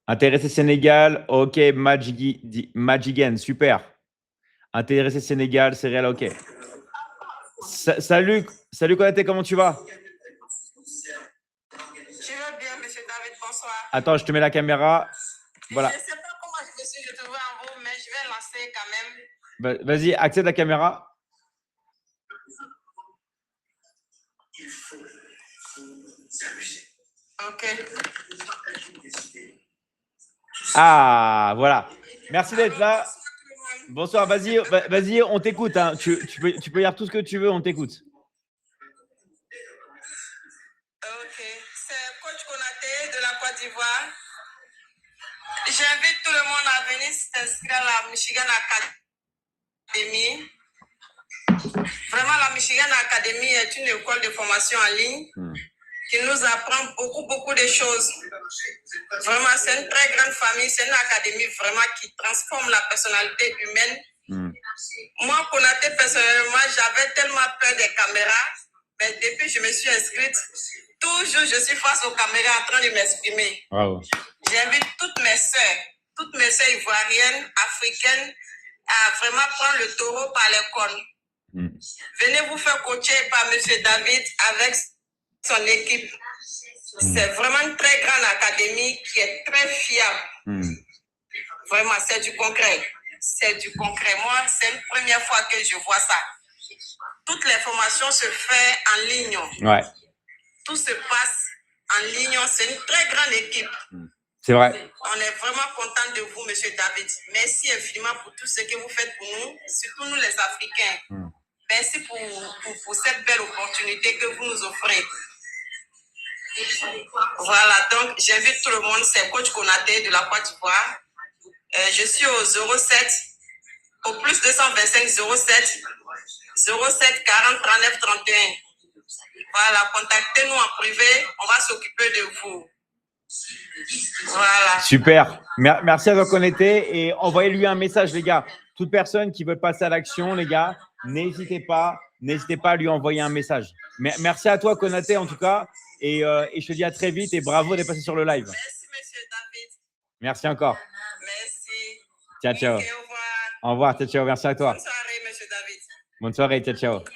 Intéressé Sénégal, ok, Majigen, super. Intéressé Sénégal, c'est réel, ok. Salut Konaté, comment tu vas? Je vais bien, monsieur David, bonsoir. Attends, je te mets la caméra. Voilà. Je ne sais pas comment je me suis retrouvée en haut, mais je vais lancer quand même. Vas-y, accède la caméra. Il faut s'amuser. Ok. Ah, voilà. Merci d'être là. Bonsoir, vas-y, on t'écoute. Hein. Tu peux dire tout ce que tu veux, on t'écoute. Ok. C'est Coach Konaté de la Côte d'Ivoire. J'invite tout le monde à venir s'inscrire à la Michigan Academy. Vraiment, la Michigan Academy est une école de formation en ligne qui nous apprend beaucoup de choses. Vraiment, c'est une très grande famille. C'est une académie vraiment qui transforme la personnalité humaine. Moi, Konaté, personnellement, j'avais tellement peur des caméras. Mais depuis que je me suis inscrite, toujours je suis face aux caméras en train de m'exprimer. Bravo. J'invite toutes mes sœurs ivoiriennes, africaines, à vraiment prendre le taureau par les cornes. Venez vous faire coacher par M. David avec son équipe. C'est vraiment une très grande académie qui est très fiable. Vraiment, c'est du concret. C'est du concret. Moi, c'est une première fois que je vois ça. Toutes les formations se font en ligne. Ouais. Tout se passe en ligne. C'est une très grande équipe. C'est vrai. On est vraiment content de vous, M. David. Merci infiniment pour tout ce que vous faites pour nous, surtout nous les Africains. Merci pour cette belle opportunité que vous nous offrez. Voilà, donc j'invite tout le monde, c'est Coach Konaté de la Côte d'Ivoire. Je suis au 07, au plus 225 07 40 39 31. Voilà, contactez-nous en privé, on va s'occuper de vous. Voilà. Super. Merci à toi, Konaté. Et envoyez-lui un message, les gars. Toute personne qui veut passer à l'action, les gars, n'hésitez pas à lui envoyer un message. Merci à toi, Konaté, en tout cas. Et je te dis à très vite et bravo d'être passé sur le live. Merci, M. David. Merci encore. Merci. Ciao, ciao. Okay, au revoir. Au revoir, ciao, ciao. Merci à toi. Bonne soirée, M. David. Bonne soirée, ciao, ciao. Ok.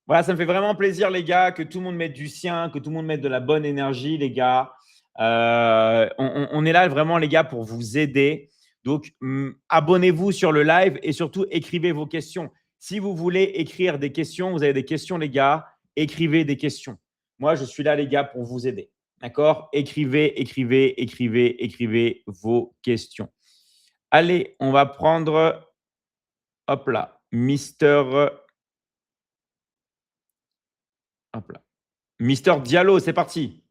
Voilà, ça me fait vraiment plaisir, les gars, que tout le monde mette du sien, que tout le monde mette de la bonne énergie, les gars. On est là vraiment, les gars, pour vous aider. Donc, abonnez-vous sur le live et surtout, écrivez vos questions. Si vous voulez écrire des questions, vous avez des questions, les gars, écrivez des questions. Moi, je suis là, les gars, pour vous aider. D'accord? Écrivez vos questions. Allez, on va prendre, hop là, Mister Diallo, c'est parti.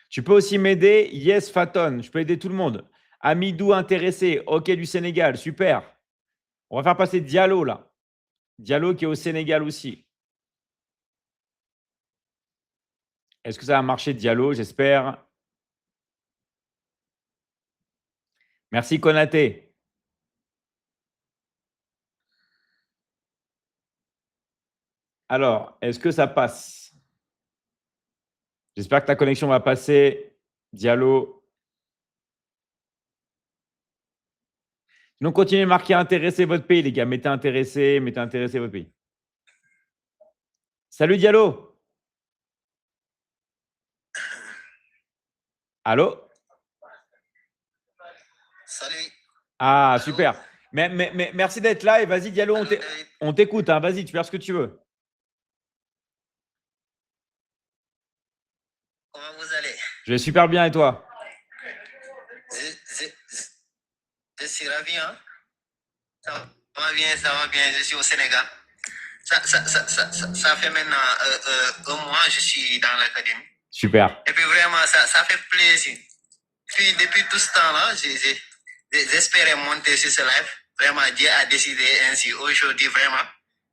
Tu peux aussi m'aider? Yes, Faton. Je peux aider tout le monde. Amidou intéressé. OK du Sénégal. Super. On va faire passer Diallo là. Diallo qui est au Sénégal aussi. Est-ce que ça va marcher, Diallo? J'espère. Merci, Konaté. Alors, est-ce que ça passe? J'espère que ta connexion va passer. Diallo. Sinon, continuez de marquer intéressé votre pays, les gars. Mettez intéressé votre pays. Salut, Diallo. Allô? Salut. Ah, super. Mais merci d'être là et vas-y, Diallo, on t'écoute. Hein. Vas-y, tu peux faire ce que tu veux. Comment vous allez? Je vais super bien et toi? Je suis ravi. Hein? Ça va bien. Je suis au Sénégal. Ça fait maintenant un mois je suis dans l'académie. Super. Et puis vraiment, ça fait plaisir. Puis depuis tout ce temps-là, j'espérais monter sur ce live. Vraiment, Dieu a décidé ainsi. Aujourd'hui, vraiment,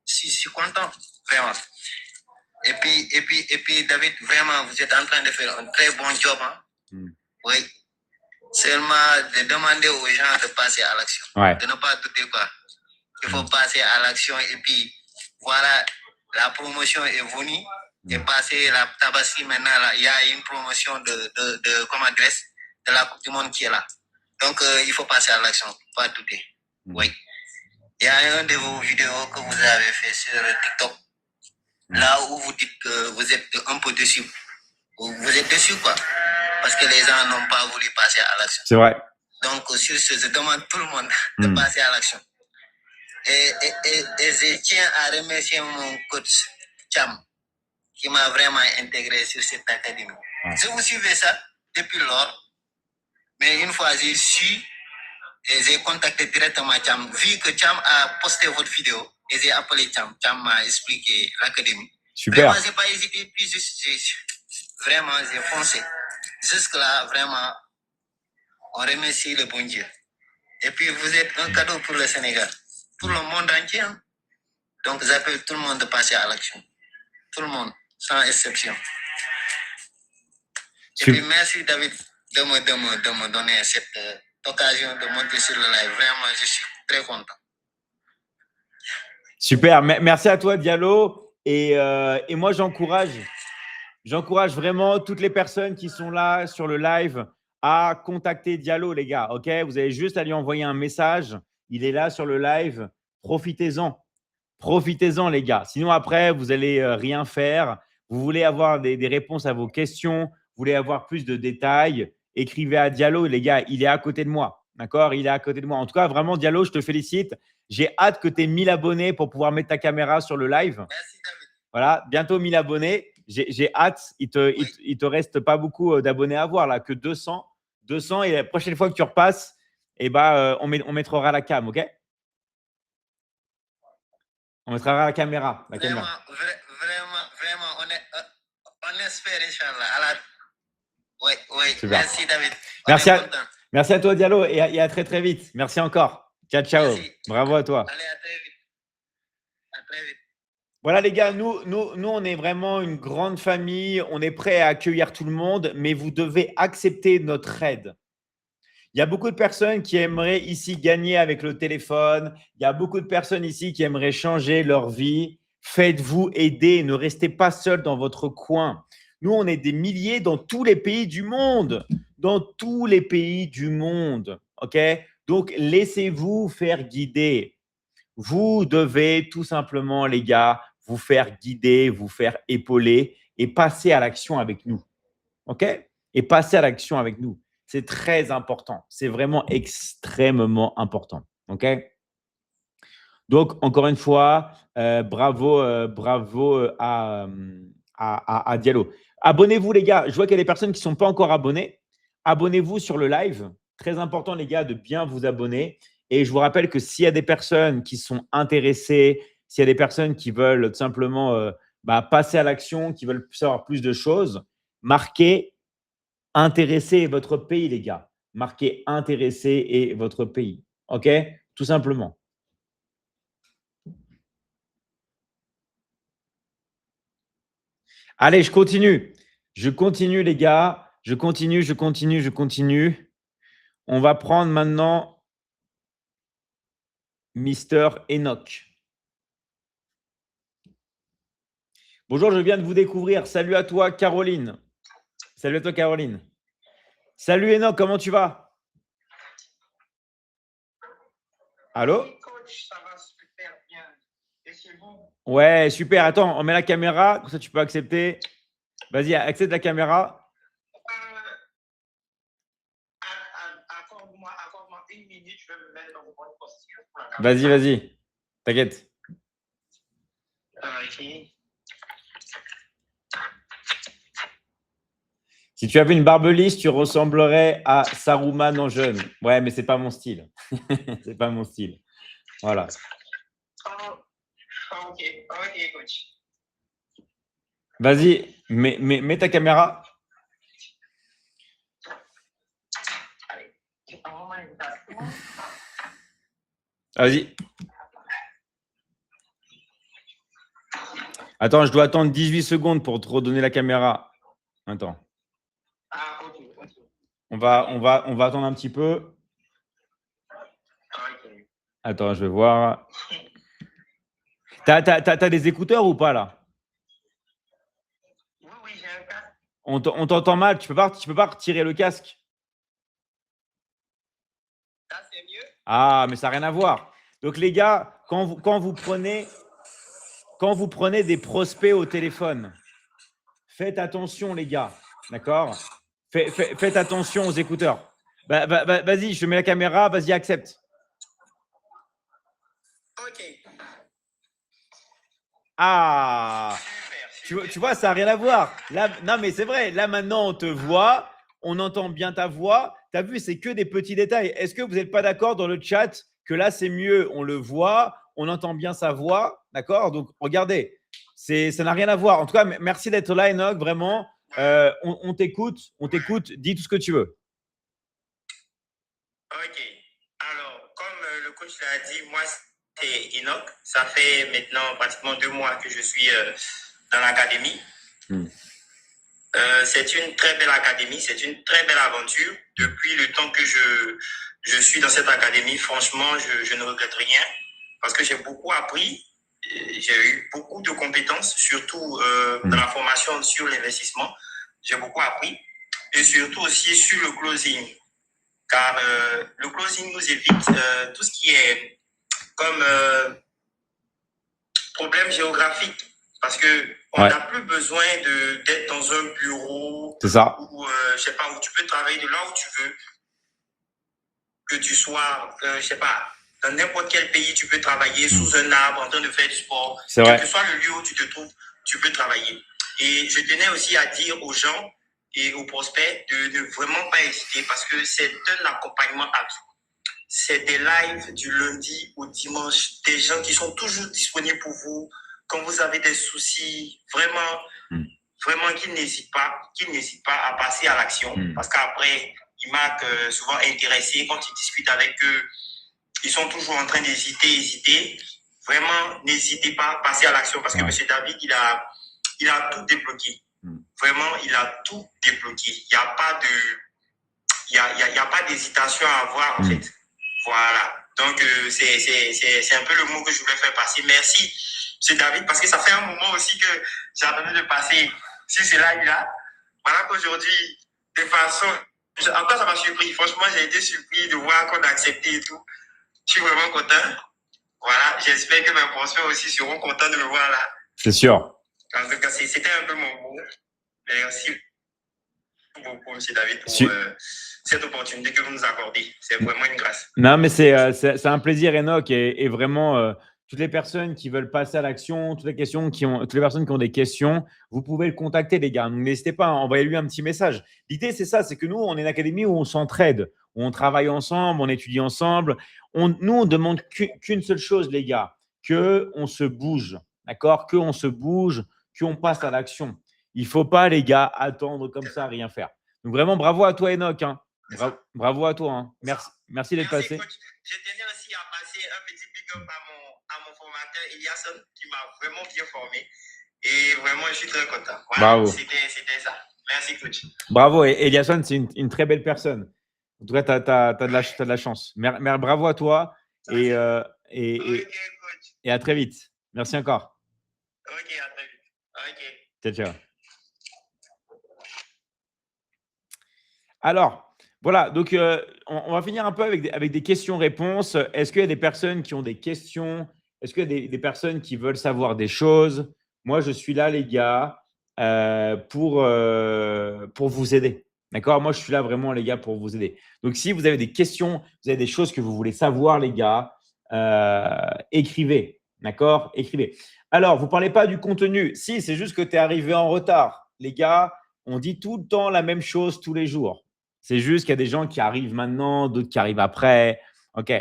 je suis content. Vraiment. Et puis, David, vraiment, vous êtes en train de faire un très bon job. Hein? Oui. Seulement de demander aux gens de passer à l'action. Ouais. De ne pas douter quoi. Il faut passer à l'action. Et puis, voilà, la promotion est venue. Et passer la Tabaski maintenant, là, il y a une promotion comment adresse de la Coupe du Monde qui est là. Donc, il faut passer à l'action, pas douter. Oui. Il y a une de vos vidéos que vous avez fait sur TikTok, là où vous dites que vous êtes un peu dessus. Vous êtes dessus, quoi. Parce que les gens n'ont pas voulu passer à l'action. C'est vrai. Donc, sur ce, je demande tout le monde de passer à l'action. Et je tiens à remercier mon coach Cham, qui m'a vraiment intégré sur cette académie. Je vous suivais ça depuis lors, mais une fois j'ai su et j'ai contacté directement Cham, vu que Cham a posté votre vidéo et j'ai appelé Cham. Cham m'a expliqué l'académie. Super. Vraiment, j'ai pas hésité, puis vraiment, j'ai foncé. Jusque-là, vraiment, on remercie le bon Dieu. Et puis, vous êtes un cadeau pour le Sénégal, pour le monde entier. Hein? Donc, j'appelle tout le monde de passer à l'action. Tout le monde, sans exception. Et puis, merci David de me donner cette occasion de monter sur le live. Vraiment, je suis très content. Super. Merci à toi, Diallo. Et moi, j'encourage vraiment toutes les personnes qui sont là sur le live à contacter Diallo, les gars. OK? Vous avez juste à lui envoyer un message. Il est là sur le live. Profitez-en. Profitez-en, les gars. Sinon, après, vous allez rien faire. Vous voulez avoir des réponses à vos questions. Vous voulez avoir plus de détails. Écrivez à Diallo, les gars. Il est à côté de moi. D'accord? Il est à côté de moi. En tout cas, vraiment, Diallo, je te félicite. J'ai hâte que tu aies 1000 abonnés pour pouvoir mettre ta caméra sur le live. Merci David. Voilà, bientôt 1000 abonnés. J'ai hâte. Il te reste pas beaucoup d'abonnés à voir là, que 200. 200 et la prochaine fois que tu repasses, on mettra la cam, OK? On mettra la caméra. Vraiment, on espère, Inch'Allah. Oui. Super. Merci David. Merci à toi, Diallo, et à très, très vite. Merci encore. Ciao. Merci. Bravo à toi. Allez, à très vite. À très vite. Voilà, les gars, nous, on est vraiment une grande famille. On est prêt à accueillir tout le monde, mais vous devez accepter notre aide. Il y a beaucoup de personnes qui aimeraient ici gagner avec le téléphone. Il y a beaucoup de personnes ici qui aimeraient changer leur vie. Faites-vous aider. Ne restez pas seul dans votre coin. Nous, on est des milliers dans tous les pays du monde. Dans tous les pays du monde. OK? Donc, laissez-vous faire guider. Vous devez tout simplement, les gars, vous faire guider, vous faire épauler et passer à l'action avec nous. OK? Et passer à l'action avec nous. C'est très important. C'est vraiment extrêmement important. OK? Donc, encore une fois, bravo à Diallo. Abonnez-vous, les gars. Je vois qu'il y a des personnes qui ne sont pas encore abonnées. Abonnez-vous sur le live. Très important, les gars, de bien vous abonner. Et je vous rappelle que s'il y a des personnes qui sont intéressées, s'il y a des personnes qui veulent tout simplement passer à l'action, qui veulent savoir plus de choses, marquez « Intéressé votre pays », les gars. Marquez « Intéressé et votre pays ». OK? Tout simplement. Allez, je continue. Je continue, les gars. Je continue. On va prendre maintenant Mister Enoch. Bonjour, je viens de vous découvrir. Salut à toi, Caroline. Salut à toi, Caroline. Salut, Enoch, comment tu vas? Allô? Ça va super bien. Et c'est vous? Ouais, super. Attends, on met la caméra, comme ça tu peux accepter. Vas-y, accepte la caméra. Accorde-moi 1 minute, je vais me mettre dans votre posture. Vas-y. T'inquiète. Ok. Si tu avais une barbe lisse, tu ressemblerais à Saruman en jeune. Ouais, mais c'est pas mon style. C'est pas mon style. Voilà. Ok, coach. Vas-y, mets ta caméra. Vas-y. Attends, je dois attendre 18 secondes pour te redonner la caméra. Attends. Ok. On va attendre un petit peu. Attends, je vais voir. T'as des écouteurs ou pas là? Oui, j'ai un casque. On t'entend mal. Tu peux pas retirer le casque? Ça, c'est mieux. Ah, mais ça n'a rien à voir. Donc, les gars, quand vous prenez des prospects au téléphone, faites attention, les gars. D'accord? Faites attention aux écouteurs. Vas-y, je mets la caméra. Vas-y, accepte. Ok. Ah, tu vois, ça n'a rien à voir. Là, non, mais c'est vrai. Là, maintenant, on te voit, on entend bien ta voix. Tu as vu, c'est que des petits détails. Est-ce que vous n'êtes pas d'accord dans le chat que là, c'est mieux? On le voit, on entend bien sa voix. D'accord? Donc, regardez, ça n'a rien à voir. En tout cas, merci d'être là, Enoch. Vraiment, on t'écoute. Dis tout ce que tu veux. Ok. Alors, comme le coach l'a dit, moi, c'est Enoch. Ça fait maintenant pratiquement 2 mois que je suis dans l'académie. C'est une très belle académie, c'est une très belle aventure. Depuis le temps que je suis dans cette académie, franchement, je ne regrette rien parce que j'ai beaucoup appris. J'ai eu beaucoup de compétences, surtout dans la formation sur l'investissement. J'ai beaucoup appris et surtout aussi sur le closing. Car le closing nous évite tout ce qui est comme problème géographique. Parce qu'on n'a plus besoin d'être dans un bureau C'est ça. où, je sais pas, où tu peux travailler de là où tu veux. Que tu sois, je sais pas, dans n'importe quel pays, tu peux travailler sous un arbre en train de faire du sport. C'est vrai. Quel que soit le lieu où tu te trouves, tu peux travailler. Et je tenais aussi à dire aux gens et aux prospects de ne vraiment pas hésiter parce que c'est un accompagnement à vie. C'est des lives du lundi au dimanche, des gens qui sont toujours disponibles pour vous. Quand vous avez des soucis, vraiment qu'ils n'hésitent pas à passer à l'action. Parce qu'après, ils marquent souvent intéressés. Quand ils discutent avec eux, ils sont toujours en train d'hésiter. Vraiment, n'hésitez pas à passer à l'action parce que M. David, il a tout débloqué. Vraiment, il a tout débloqué. Il n'y a pas d'hésitation à avoir, en fait. Voilà. Donc, c'est un peu le mot que je voulais faire passer. Merci, M. David, parce que ça fait un moment aussi que j'attendais de passer sur ce live-là. Voilà qu'aujourd'hui, de façon... Encore, ça m'a surpris. Franchement, j'ai été surpris de voir qu'on a accepté et tout. Je suis vraiment content. Voilà. J'espère que mes prospects aussi seront contents de me voir là. C'est sûr. En tout cas, c'était un peu mon mot. Merci beaucoup, M. David, pour cette opportunité que vous nous accordez. C'est vraiment une grâce. Non, mais c'est un plaisir, Enoch. Et vraiment, toutes les personnes qui veulent passer à l'action, toutes les personnes qui ont des questions, vous pouvez le contacter, les gars. Donc, n'hésitez pas à envoyer-lui un petit message. L'idée, c'est ça, c'est que nous, on est une académie où on s'entraide, où on travaille ensemble, on étudie ensemble. Nous, on demande qu'une seule chose, les gars, qu'on se bouge, d'accord? Qu'on se bouge, qu'on passe à l'action. Il ne faut pas, les gars, attendre comme ça, rien faire. Donc, vraiment, bravo à toi, Enoch. Hein. Bravo à toi. Hein. Merci d'être passé. Coach. Je tenais aussi à passer un petit big up à mon formateur Eliasson qui m'a vraiment bien formé. Et vraiment, je suis très content. Voilà, bravo. C'était ça. Merci, coach. Bravo. Et Eliasson, c'est une très belle personne. En tout cas, tu as de la chance. Bravo à toi. Et à très vite. Merci encore. Ok, à très vite. Ok. Ciao. Alors, voilà, donc on va finir un peu avec des questions-réponses. Est-ce qu'il y a des personnes qui ont des questions? Est-ce qu'il y a des personnes qui veulent savoir des choses? Moi, je suis là, les gars, pour vous aider. D'accord? Moi, je suis là vraiment, les gars, pour vous aider. Donc, si vous avez des questions, vous avez des choses que vous voulez savoir, les gars, écrivez. D'accord? Écrivez. Alors, vous ne parlez pas du contenu. Si, c'est juste que tu es arrivé en retard. Les gars, on dit tout le temps la même chose tous les jours. C'est juste qu'il y a des gens qui arrivent maintenant, d'autres qui arrivent après. OK.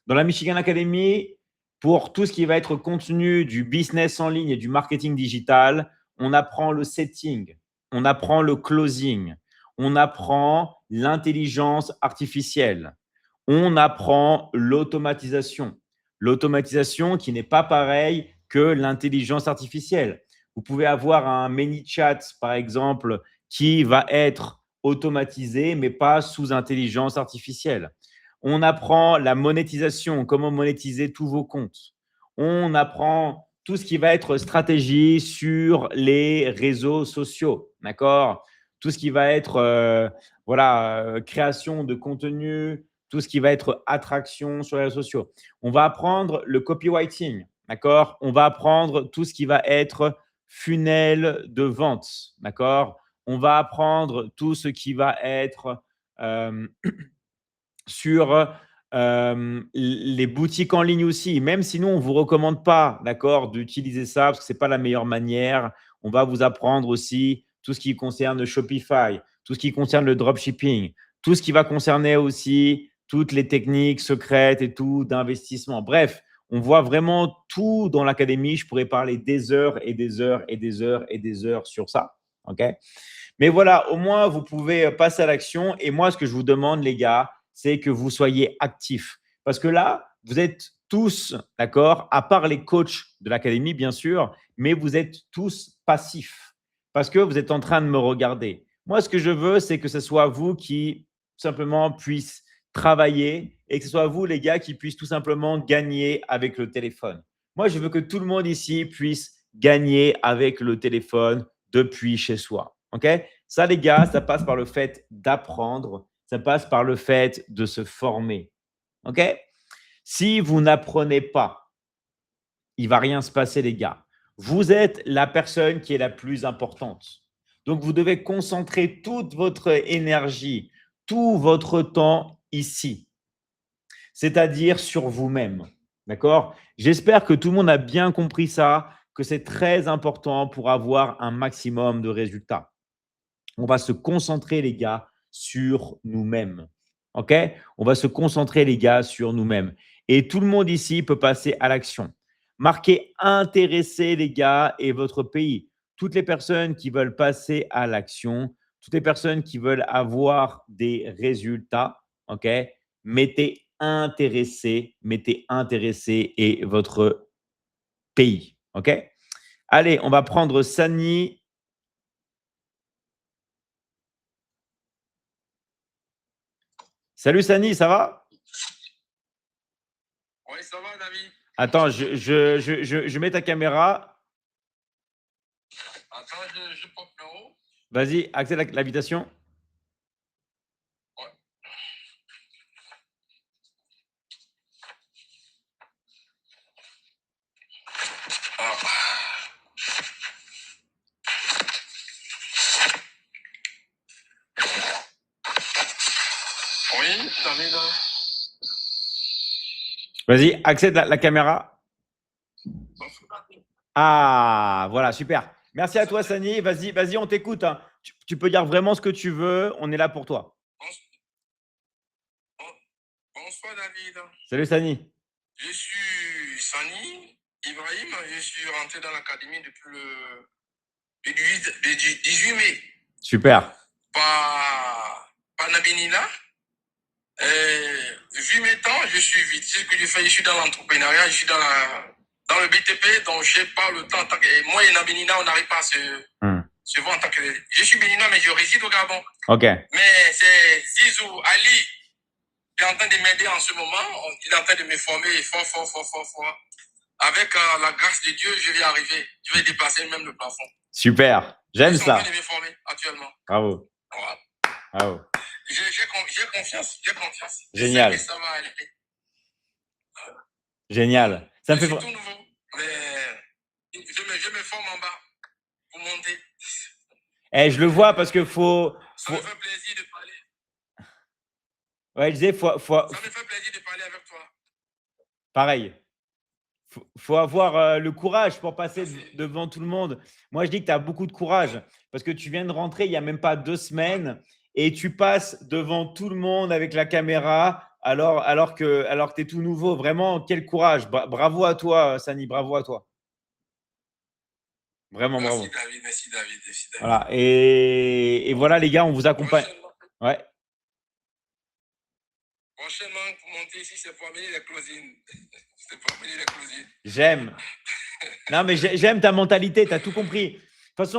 Dans la Michigan Academy, pour tout ce qui va être contenu du business en ligne et du marketing digital, on apprend le setting, on apprend le closing, on apprend l'intelligence artificielle, on apprend l'automatisation. L'automatisation qui n'est pas pareil que l'intelligence artificielle. Vous pouvez avoir un ManyChat, par exemple, qui va être automatisé, mais pas sous intelligence artificielle. On apprend la monétisation, comment monétiser tous vos comptes. On apprend tout ce qui va être stratégie sur les réseaux sociaux, d'accord? Tout ce qui va être création de contenu, tout ce qui va être attraction sur les réseaux sociaux. On va apprendre le copywriting, d'accord? On va apprendre tout ce qui va être funnel de vente, d'accord? On va apprendre tout ce qui va être sur les boutiques en ligne aussi, même si nous, on ne vous recommande pas, d'accord, d'utiliser ça parce que ce n'est pas la meilleure manière. On va vous apprendre aussi tout ce qui concerne le Shopify, tout ce qui concerne le dropshipping, tout ce qui va concerner aussi toutes les techniques secrètes et tout d'investissement. Bref, on voit vraiment tout dans l'académie. Je pourrais parler des heures et des heures et des heures et des heures sur ça. OK? Mais voilà, au moins, vous pouvez passer à l'action. Et moi, ce que je vous demande, les gars, c'est que vous soyez actifs. Parce que là, vous êtes tous, d'accord, à part les coachs de l'académie, bien sûr, mais vous êtes tous passifs parce que vous êtes en train de me regarder. Moi, ce que je veux, c'est que ce soit vous qui simplement puissiez travailler et que ce soit vous, les gars, qui puissent tout simplement gagner avec le téléphone. Moi, je veux que tout le monde ici puisse gagner avec le téléphone depuis chez soi. OK? Ça, les gars, ça passe par le fait d'apprendre, ça passe par le fait de se former. OK? Si vous n'apprenez pas, il ne va rien se passer, les gars. Vous êtes la personne qui est la plus importante. Donc, vous devez concentrer toute votre énergie, tout votre temps ici, c'est-à-dire sur vous-même. D'accord? J'espère que tout le monde a bien compris ça, que c'est très important pour avoir un maximum de résultats. On va se concentrer, les gars, sur nous-mêmes. OK? On va se concentrer, les gars, sur nous-mêmes. Et tout le monde ici peut passer à l'action. Marquez intéressé, les gars, et votre pays. Toutes les personnes qui veulent passer à l'action, toutes les personnes qui veulent avoir des résultats, OK? Mettez intéressé et votre pays. OK? Allez, on va prendre Sani. Salut Sani, ça va? Oui, ça va, David. Attends, je mets ta caméra. Attends, je pop le haut. Vas-y, accède l'invitation. Ouais. Ah. Oui, David. Vas-y, accède la caméra. Ah, voilà, super. Merci à toi, Sani. Vas-y, on t'écoute. Hein. Tu peux dire vraiment ce que tu veux. On est là pour toi. Bonsoir, David. Salut, Sani. Je suis Sani Ibrahim. Je suis rentré dans l'académie depuis le 18 mai. Super. Par Nabinina. Vu mes temps, je suis vite. C'est ce que je fais. Je suis dans l'entrepreneuriat. Je suis dans le BTP, donc je n'ai pas le temps. Moi et Nabinina, on n'arrive pas à se voir en tant que. Je suis béninois, mais je réside au Gabon. OK. Mais c'est Zizou Ali qui est en train de m'aider en ce moment. Il est en train de me former fort. Avec la grâce de Dieu, je vais arriver. Je vais dépasser même le plafond. Super. J'aime ça. Je suis en train de me former actuellement. Bravo. Voilà. Bravo. J'ai confiance. Génial. Je sais que ça va aller. Génial. Ça me fait. C'est tout nouveau. Mais je me forme en bas pour monter. Je le vois parce que faut. Ça me fait plaisir de parler. Ouais, je disais, Ça me fait plaisir de parler avec toi. Pareil. Faut avoir le courage pour passer devant tout le monde. Moi, je dis que tu as beaucoup de courage parce que tu viens de rentrer il n'y a même pas 2 semaines et tu passes devant tout le monde avec la caméra alors que tu es tout nouveau. Vraiment, quel courage. Bravo à toi, Sani. Bravo à toi. Vraiment, bravo. Merci, David. Voilà. Et voilà, les gars, on vous accompagne. Ouais. Prochainement, pour monter ici, c'est pour amener les closings. J'aime. Non, mais j'aime ta mentalité. Tu as tout compris. De toute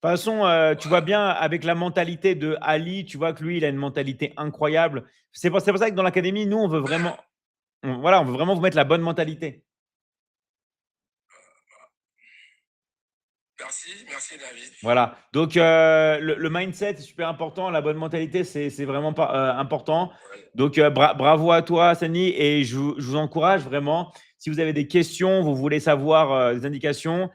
façon, tu vois bien avec la mentalité de Ali, tu vois que lui, il a une mentalité incroyable. C'est pour ça que dans l'académie, nous, on veut vraiment vous mettre la bonne mentalité. Merci David. Voilà. Donc, le mindset est super important. La bonne mentalité, c'est vraiment pas important. Donc, bravo à toi, Sani. Et je vous encourage vraiment. Si vous avez des questions, vous voulez savoir des indications,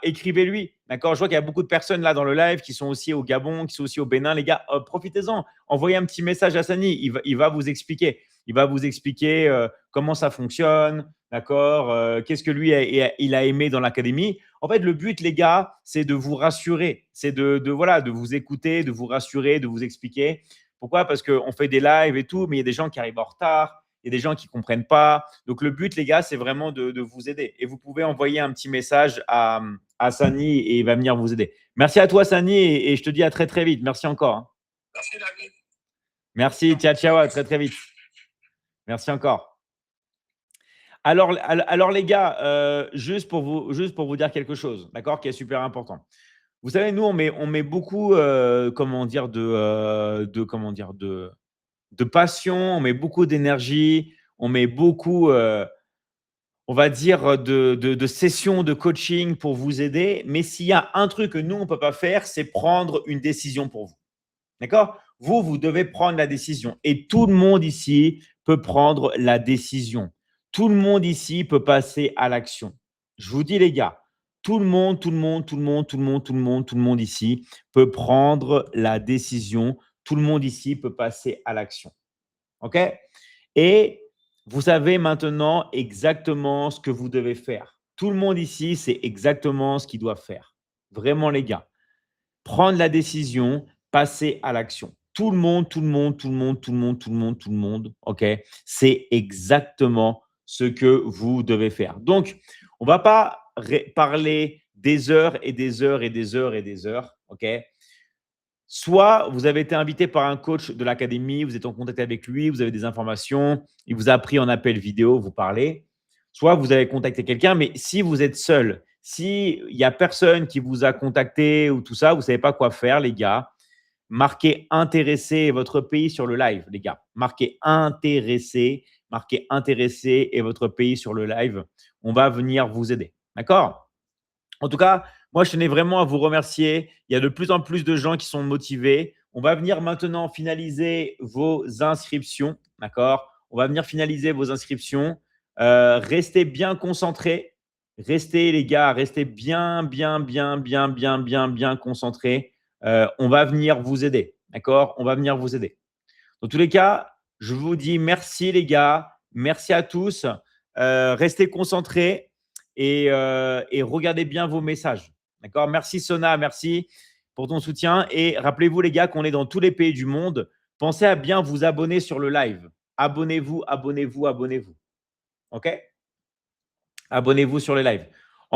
écrivez-lui. D'accord? Je vois qu'il y a beaucoup de personnes là dans le live qui sont aussi au Gabon, qui sont aussi au Bénin. Les gars, profitez-en. Envoyez un petit message à Sani. Il va vous expliquer. Il va vous expliquer comment ça fonctionne, d'accord, qu'est-ce que lui il a aimé dans l'académie. En fait, le but, les gars, c'est de vous rassurer, c'est de vous écouter, de vous rassurer, de vous expliquer. Pourquoi? Parce qu'on fait des lives et tout, mais il y a des gens qui arrivent en retard, il y a des gens qui ne comprennent pas. Donc, le but, les gars, c'est vraiment de vous aider. Et vous pouvez envoyer un petit message à Sani et il va venir vous aider. Merci à toi, Sani, et je te dis à très, très vite. Merci encore. Hein. Merci, David. Merci, ciao, ciao, à très, très vite. Merci encore. Alors les gars, juste pour vous dire quelque chose, d'accord, qui est super important. Vous savez, nous, on met beaucoup, de passion, on met beaucoup d'énergie, on met beaucoup, on va dire, de sessions de coaching pour vous aider. Mais s'il y a un truc que nous, on ne peut pas faire, c'est prendre une décision pour vous. D'accord? Vous devez prendre la décision. Et tout le monde ici peut prendre la décision. Tout le monde ici peut passer à l'action. Je vous dis, les gars, tout le monde ici peut prendre la décision. Tout le monde ici peut passer à l'action. OK? Et vous savez maintenant exactement ce que vous devez faire. Tout le monde ici sait exactement ce qu'il doit faire. Vraiment, les gars. Prendre la décision, passer à l'action. Tout le monde, OK? C'est exactement ce que vous devez faire. Donc, on ne va pas parler des heures et des heures et des heures et des heures, OK? Soit vous avez été invité par un coach de l'académie, vous êtes en contact avec lui, vous avez des informations, il vous a pris en appel vidéo, vous parlez. Soit vous avez contacté quelqu'un, mais si vous êtes seul, s'il n'y a personne qui vous a contacté ou tout ça, vous ne savez pas quoi faire, les gars, marquez intéressé votre pays sur le live, les gars. Marquez intéressé et votre pays sur le live. On va venir vous aider. D'accord? En tout cas, moi, je tenais vraiment à vous remercier. Il y a de plus en plus de gens qui sont motivés. On va venir maintenant finaliser vos inscriptions. D'accord? On va venir finaliser vos inscriptions. Restez bien concentrés. Restez, les gars, restez bien concentrés. On va venir vous aider. D'accord? On va venir vous aider. Dans tous les cas, je vous dis merci, les gars. Merci à tous. Restez concentrés et regardez bien vos messages. D'accord? Merci, Sona. Merci pour ton soutien. Et rappelez-vous, les gars, qu'on est dans tous les pays du monde. Pensez à bien vous abonner sur le live. Abonnez-vous. OK? Abonnez-vous sur les lives.